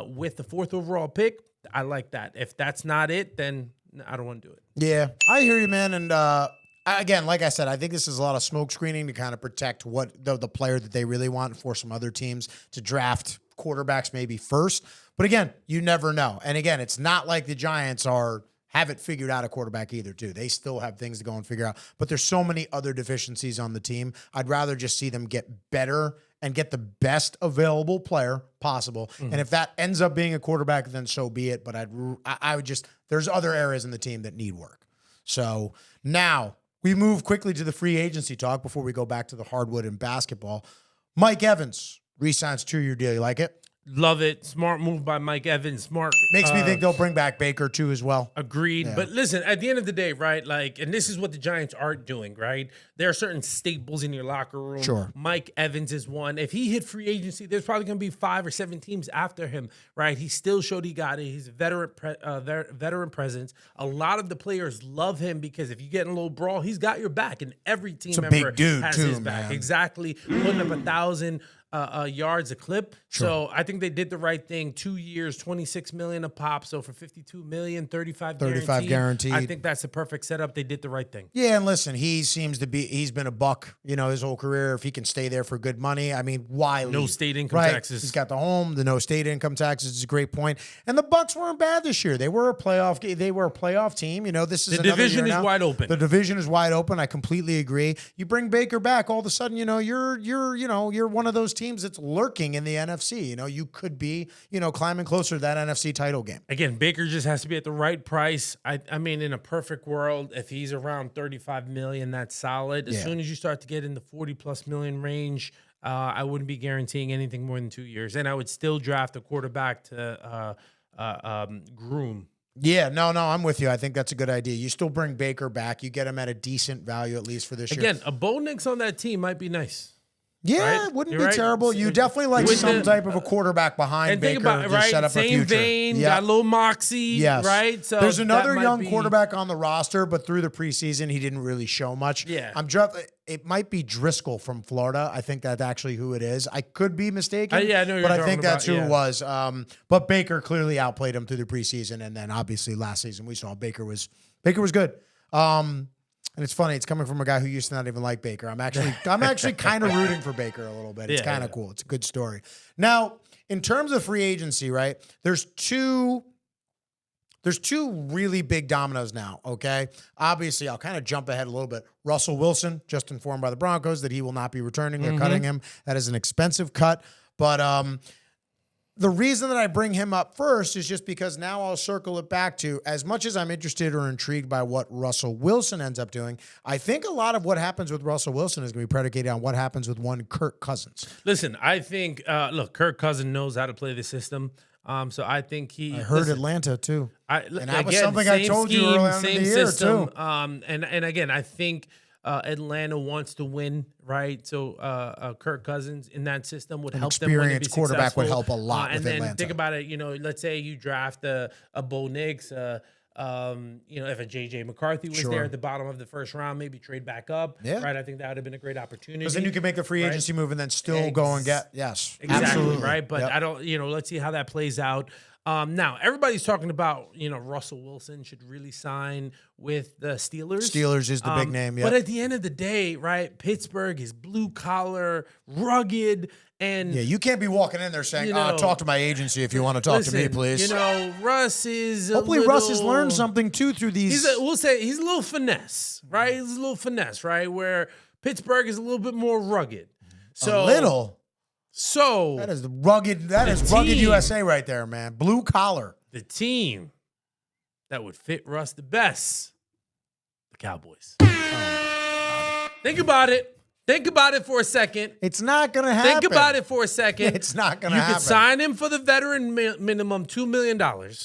with the 4th overall pick, I like that. If that's not it, then I don't want to do it. Yeah, I hear you, man. And again, like I said, I think this is a lot of smoke screening to kind of protect what the player that they really want, and for some other teams to draft quarterbacks maybe first. But again, you never know. And again, it's not like the Giants haven't figured out a quarterback either, too. They still have things to go and figure out. But there's so many other deficiencies on the team. I'd rather just see them get better and get the best available player possible. And if that ends up being a quarterback, then so be it. But I would just, there's other areas in the team that need work. So now we move quickly to the free agency talk before we go back to the hardwood and basketball. Mike Evans re-signs 2-year deal. You like it? Love it. Smart move by Mike Evans. Smart. Makes me think they'll bring back Baker too as well. Agreed. Yeah. But listen, at the end of the day, right, like, and this is what the Giants aren't doing, right? There are certain staples in your locker room. Sure. Mike Evans is one. If he hit free agency, there's probably going to be 5 or 7 teams after him, right? He still showed he got it. He's a veteran presence. A lot of the players love him because if you get in a little brawl, he's got your back, and every team member has his back. Man. Exactly. Putting up 1,000 yards a clip. Sure. So I think they did the right thing. 2 years, $26 million a pop. So for $52 million, 35 guaranteed. I think that's the perfect setup. They did the right thing. Yeah, and listen, he's been a buck, his whole career. If he can stay there for good money, I mean, why leave? No state income taxes. He's got the home, the no state income taxes is a great point. And the Bucks weren't bad this year. They were a playoff team. This is the division is wide open. The division is wide open. I completely agree. You bring Baker back, all of a sudden, you're one of those teams that's lurking in the NFC. You could be, climbing closer to that NFC title game. Again, Baker just has to be at the right price. I mean, in a perfect world, if he's around $35 million, that's solid. As soon as you start to get in the $40+ million range, I wouldn't be guaranteeing anything more than 2 years. And I would still draft a quarterback to groom. Yeah, no, I'm with you. I think that's a good idea. You still bring Baker back. You get him at a decent value, at least for this year. Again, a Bo Nix on that team might be nice. Yeah, right? Wouldn't be terrible. You definitely like some type of a quarterback behind Baker to set up Same a future. Vein, got a little moxie, right? So there's another young quarterback on the roster, but through the preseason, he didn't really show much. Yeah. It might be Driscoll from Florida. I think that's actually who it is. I could be mistaken. I know but I think that's who it was. But Baker clearly outplayed him through the preseason, and then obviously last season we saw Baker was good. And it's funny, it's coming from a guy who used to not even like Baker. I'm actually kind of rooting for Baker a little bit. It's kind of cool. It's a good story. Now, in terms of free agency, right? There's two really big dominoes now, okay? Obviously, I'll kind of jump ahead a little bit. Russell Wilson, just informed by the Broncos that he will not be returning. They're cutting him. That is an expensive cut. But the reason that I bring him up first is just because now I'll circle it back to, as much as I'm interested or intrigued by what Russell Wilson ends up doing, I think a lot of what happens with Russell Wilson is going to be predicated on what happens with one Kirk Cousins. Listen, I think, Kirk Cousins knows how to play the system. So I think I heard Atlanta too. And that was something I told you earlier in the year system, too. And again, I think Atlanta wants to win, right? So Kirk Cousins in that system would help them win. An experienced quarterback would help a lot with and then Atlanta. Think about it. Let's say you draft a Bo Nix, If a JJ McCarthy was there at the bottom of the first round, maybe trade back up. Yeah. Right. I think that would have been a great opportunity. Because then you can make a free agency move and then still go and get, exactly, absolutely. Right. But I don't, let's see how that plays out. Now, everybody's talking about, Russell Wilson should really sign with the Steelers. Steelers is the big name, yeah. But at the end of the day, right, Pittsburgh is blue collar, rugged, and you can't be walking in there saying, talk to my agency if you want to talk to me, please. Russ is hopefully Russ has learned something too through these. We'll say he's a little finesse, right? He's a little finesse, right? Where Pittsburgh is a little bit more rugged. So a little. So that is rugged. That is rugged USA right there, man. Blue collar. The team that would fit Russ the best, the Cowboys. Think about it. Think about it for a second. It's not going to happen. Think about it for a second. It's not going to happen. You could sign him for the veteran minimum $2 million,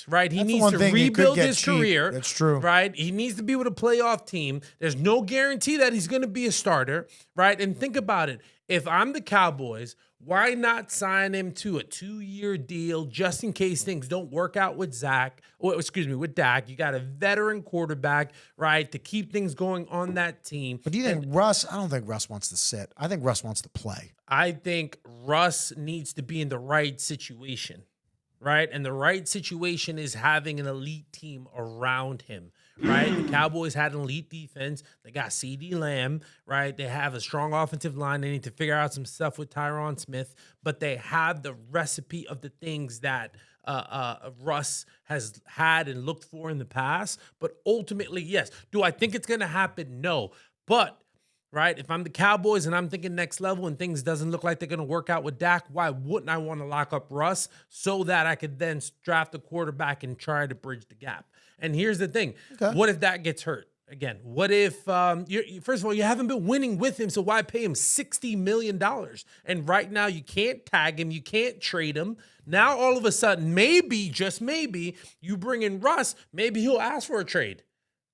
right? He needs to rebuild his career. That's true. Right? He needs to be with a playoff team. There's no guarantee that he's going to be a starter, right? And think about it. If I'm the Cowboys, why not sign him to a 2-year deal just in case things don't work out with with Dak? You got a veteran quarterback, right, to keep things going on that team. But do you think Russ, I don't think Russ wants to sit. I think Russ wants to play. I think Russ needs to be in the right situation, right? And the right situation is having an elite team around him. Right, the Cowboys had an elite defense. They got CeeDee Lamb. Right, they have a strong offensive line. They need to figure out some stuff with Tyron Smith, but they have the recipe of the things that Russ has had and looked for in the past. But ultimately, yes. Do I think it's going to happen? No. But right, if I'm the Cowboys and I'm thinking next level and things doesn't look like they're going to work out with Dak, why wouldn't I want to lock up Russ so that I could then draft a quarterback and try to bridge the gap? And here's the thing. Okay. What if that gets hurt? Again, what if, first of all, you haven't been winning with him, so why pay him $60 million? And right now you can't tag him, you can't trade him. Now all of a sudden, maybe, just maybe, you bring in Russ, maybe he'll ask for a trade.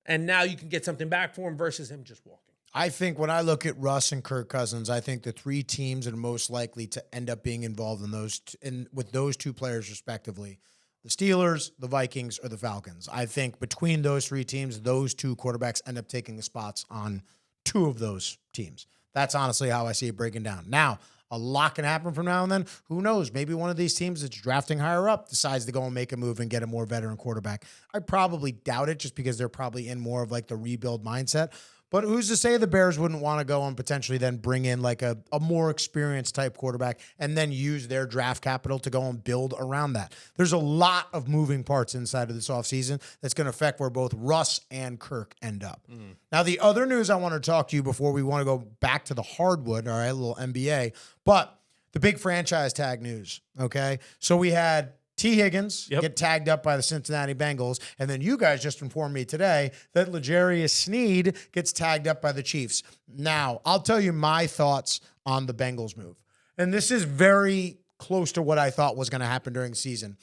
And now you can get something back for him versus him just walking. I think when I look at Russ and Kirk Cousins, I think the 3 teams that are most likely to end up being involved in with those 2 players respectively, the Steelers, the Vikings, or the Falcons. I think between those 3 teams, those 2 quarterbacks end up taking the spots on 2 of those teams. That's honestly how I see it breaking down. Now, a lot can happen from now and then. Who knows? Maybe one of these teams that's drafting higher up decides to go and make a move and get a more veteran quarterback. I probably doubt it just because they're probably in more of like the rebuild mindset. But who's to say the Bears wouldn't want to go and potentially then bring in like a more experienced type quarterback and then use their draft capital to go and build around that? There's a lot of moving parts inside of this offseason that's going to affect where both Russ and Kirk end up. Now, the other news I want to talk to you before we want to go back to the hardwood, all right, a little NBA, but the big franchise tag news, okay? So we had T. Higgins get tagged up by the Cincinnati Bengals. And then you guys just informed me today that L'Jarius Sneed gets tagged up by the Chiefs. Now, I'll tell you my thoughts on the Bengals move. And this is very close to what I thought was going to happen during the season.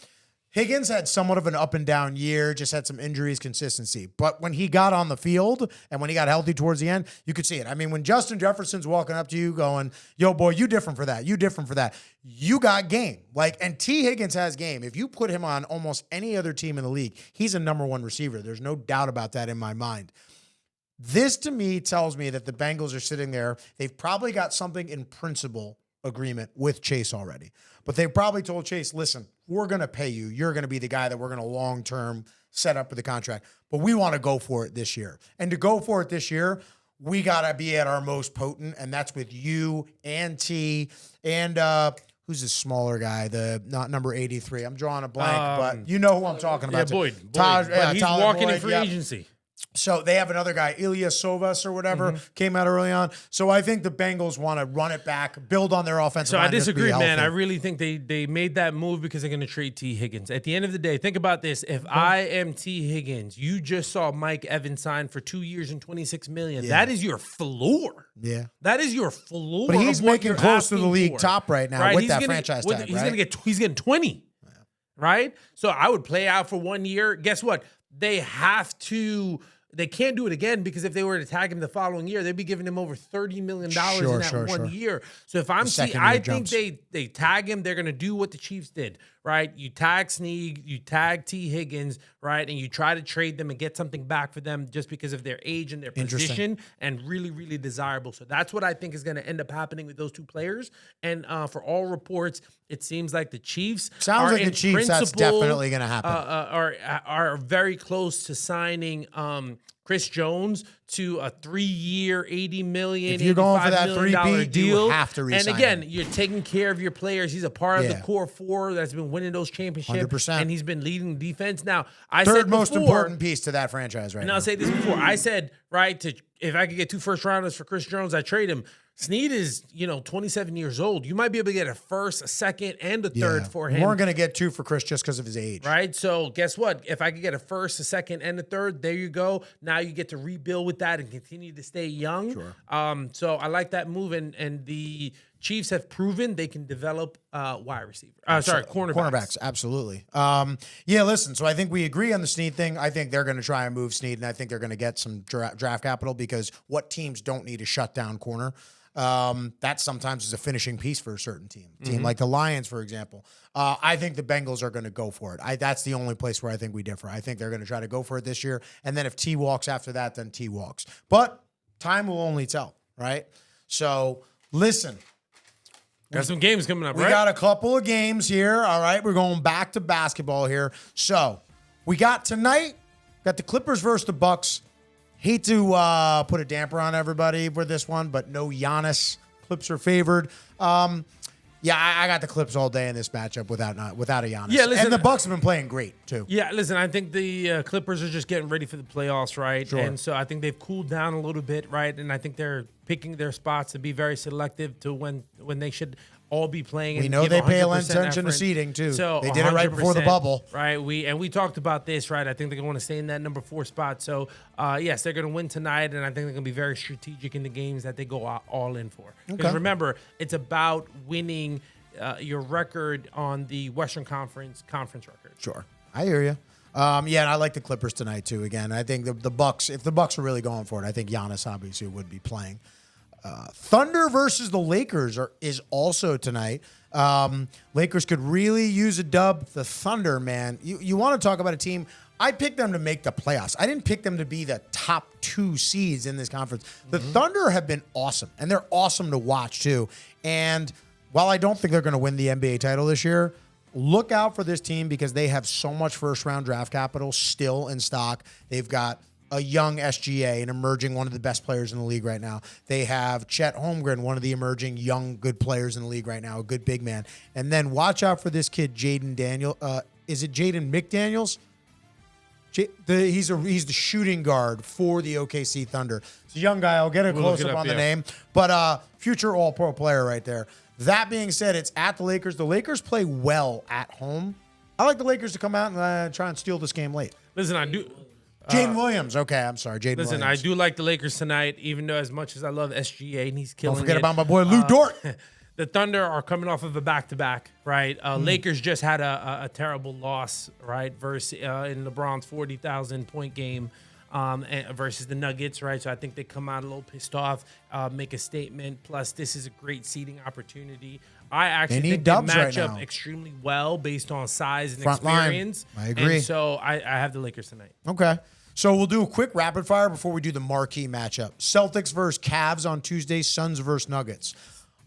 Higgins had somewhat of an up and down year, just had some injuries, consistency. But when he got on the field and when he got healthy towards the end, you could see it. I mean, when Justin Jefferson's walking up to you going, yo, boy, you different for that. You different for that. You got game. And T. Higgins has game. If you put him on almost any other team in the league, he's a number 1 receiver. There's no doubt about that in my mind. This, to me, tells me that the Bengals are sitting there. They've probably got something in principle agreement with Chase already. But they probably told Chase, listen, we're going to pay you. You're going to be the guy that we're going to long-term set up with the contract. But we want to go for it this year. And to go for it this year, we got to be at our most potent, and that's with you and T and who's the smaller guy, not number 83. I'm drawing a blank, but you know who I'm talking about. Yeah, Boyd. He's walking in free agency. So they have another guy, Ilya Sovas or whatever, came out early on. So I think the Bengals want to run it back, build on their offensive line. So I disagree, man. I really think they made that move because they're going to trade T. Higgins. At the end of the day, think about this. If I am T. Higgins, you just saw Mike Evans sign for 2 years and $26 million. Yeah. That is your floor. Yeah. That is your floor. But he's making close to the league top right now with that franchise tag, He's getting 20, right? So I would play out for 1 year. Guess what? They can't do it again because if they were to tag him the following year, they'd be giving him over $30 million in that 1 year. So if I'm T, I think they tag him. They're going to do what the Chiefs did. right? You tag Snead, you tag T. Higgins, right? And you try to trade them and get something back for them just because of their age and their position, and really, really desirable. So that's what I think is going to end up happening with those two players. And for all reports, it seems like the Chiefs that's definitely going to happen. Are very close to signing Chris Jones to a 3-year, $80 million, if you're going for that $3 deal. You have to resign and again, him. You're taking care of your players. He's a part of the core four that's been winning those championships, 100%. and he's been leading the defense. Now, I said third most important piece to that franchise right now. And I'll say this before. I said, right, if I could get 2 first-rounders for Chris Jones, I trade him. Snead is, 27 years old. You might be able to get a first, a second, and a third for him. We weren't going to get 2 for Chris just because of his age. Right? So guess what? If I could get a first, a second, and a third, there you go. Now you get to rebuild with that and continue to stay young. Sure. So I like that move, and the Chiefs have proven they can develop wide receiver. Cornerbacks. Absolutely. Listen, so I think we agree on the Snead thing. I think they're going to try and move Snead, and I think they're going to get some draft capital, because what teams don't need a shutdown corner? That sometimes is a finishing piece for a certain team. Team like the Lions, for example. I think the Bengals are going to go for it. That's the only place where I think we differ. I think they're going to try to go for it this year, and then if T walks after that, then T walks. But time will only tell, right? So listen. Got some games coming up, right? We got a couple of games here. All right, we're going back to basketball here. So we got tonight, got the Clippers versus the Bucks. Hate to put a damper on everybody for this one, but no Giannis. Clips are favored. I got the Clips all day in this matchup without a Giannis. Yeah, listen, and the Bucks have been playing great too. Yeah, listen, I think the Clippers are just getting ready for the playoffs, right? Sure. And so I think they've cooled down a little bit, right? And I think they're picking their spots to be very selective to when they should all be playing. We know they pay attention to seeding too. So they did it right before the bubble, right? We talked about this, right? I think they're going to want to stay in that number 4 spot. So yes, they're going to win tonight, and I think they're going to be very strategic in the games that they go all in for. Because remember, it's about winning your record on the Western Conference record. Sure, I hear you. And I like the Clippers tonight too. Again, I think the Bucks, if the Bucks are really going for it, I think Giannis obviously would be playing. Thunder versus the Lakers is also tonight. Lakers could really use a dub. The Thunder, man, you want to talk about a team. I picked them to make the playoffs. I didn't pick them to be the top 2 seeds in this conference. The Thunder have been awesome, and they're awesome to watch too. And while I don't think they're going to win the NBA title this year, look out for this team, because they have so much first-round draft capital still in stock. They've got a young SGA, an emerging one of the best players in the league right now. They have Chet Holmgren, one of the emerging young good players in the league right now, a good big man. And then watch out for this kid, Jaden Daniel. Is it Jaden McDaniels? He's the shooting guard for the OKC Thunder. It's a young guy. I'll get a close-up on the name. But future all-pro player right there. That being said, it's at the Lakers. The Lakers play well at home. I like the Lakers to come out and try and steal this game late. Listen, I do... Jaden Williams. Okay, I'm sorry. Jaden Williams. Listen, I do like the Lakers tonight, even though as much as I love SGA and he's killing it. Don't forget about my boy Lou Dort. The Thunder are coming off of a back-to-back, right? Lakers just had a terrible loss, right, versus in LeBron's 40,000-point game versus the Nuggets, right? So I think they come out a little pissed off, make a statement. Plus, this is a great seeding opportunity. I actually think they match up extremely well based on size and experience. I agree. And so I have the Lakers tonight. Okay. So we'll do a quick rapid fire before we do the marquee matchup. Celtics versus Cavs on Tuesday, Suns versus Nuggets.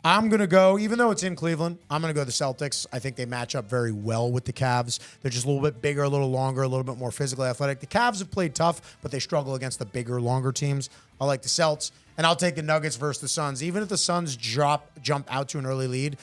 I'm going to go, even though it's in Cleveland, I'm going to go the Celtics. I think they match up very well with the Cavs. They're just a little bit bigger, a little longer, a little bit more physically athletic. The Cavs have played tough, but they struggle against the bigger, longer teams. I like the Celts, and I'll take the Nuggets versus the Suns. Even if the Suns jump out to an early lead,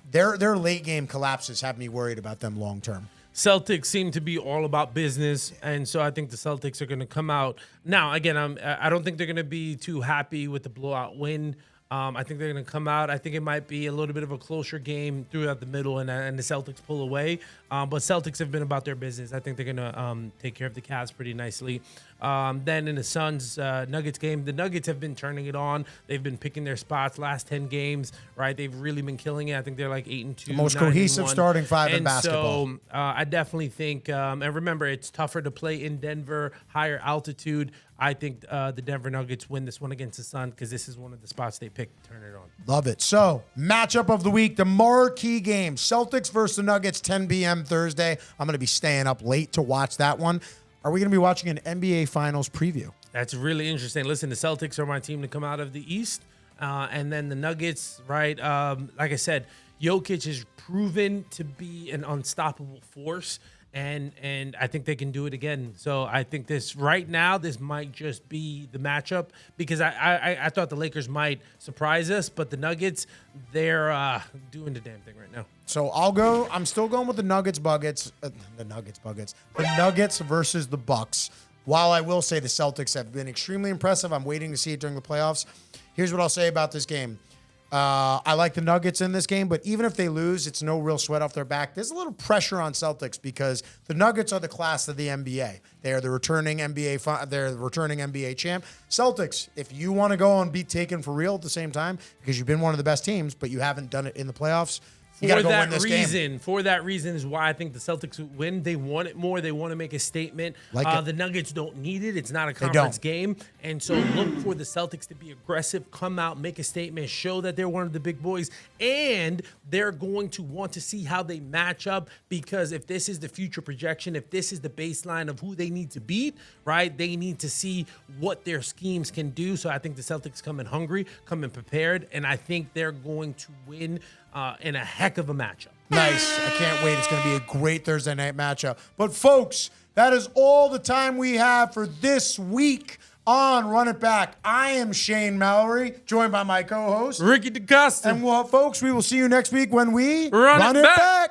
their late game collapses have me worried about them long term. Celtics seem to be all about business, and so I think the Celtics are going to come out. Now, again, I don't think they're going to be too happy with the blowout win. I think they're going to come out. I think it might be a little bit of a closer game throughout the middle, and the Celtics pull away. But Celtics have been about their business. I think they're going to take care of the Cavs pretty nicely. Then in the Suns Nuggets game, the Nuggets have been turning it on. They've been picking their spots last 10 games, right? They've really been killing it. I think they're like 8-2. The most cohesive starting five in basketball. So I definitely think, and remember, it's tougher to play in Denver, higher altitude. I think the Denver Nuggets win this one against the Sun because this is one of the spots they pick to turn it on. Love it. So, matchup of the week, the marquee game, Celtics versus the Nuggets, 10 p.m. Thursday. I'm going to be staying up late to watch that one. Are we going to be watching an NBA Finals preview? That's really interesting. Listen, the Celtics are my team to come out of the East. And then the Nuggets, right? Like I said, Jokic is proven to be an unstoppable force. And I think they can do it again. So I think this might just be the matchup because I thought the Lakers might surprise us, but the Nuggets, they're doing the damn thing right now. So I'm still going with the Nuggets versus the Bucks. While I will say the Celtics have been extremely impressive, I'm waiting to see it during the playoffs. Here's what I'll say about this game. I like the Nuggets in this game, but even if they lose, it's no real sweat off their back. There's a little pressure on Celtics because the Nuggets are the class of the NBA. They are the returning NBA champ. Celtics, if you want to go and be taken for real at the same time, because you've been one of the best teams, but you haven't done it in the playoffs, you got to go win this game. For that reason is why I think the Celtics would win. They want it more. They want to make a statement. The Nuggets don't need it. It's not a conference game. And so look for the Celtics to be aggressive, come out, make a statement, show that they're one of the big boys. And they're going to want to see how they match up because if this is the future projection, if this is the baseline of who they need to beat, right, they need to see what their schemes can do. So I think the Celtics come in hungry, come in prepared, and I think they're going to win in a heck of a matchup. Nice. I can't wait. It's going to be a great Thursday night matchup. But folks, that is all the time we have for this week on Run It Back. I am Shane Mallory, joined by my co-host Ricky DeCosta. And folks, we will see you next week when we Run It Back.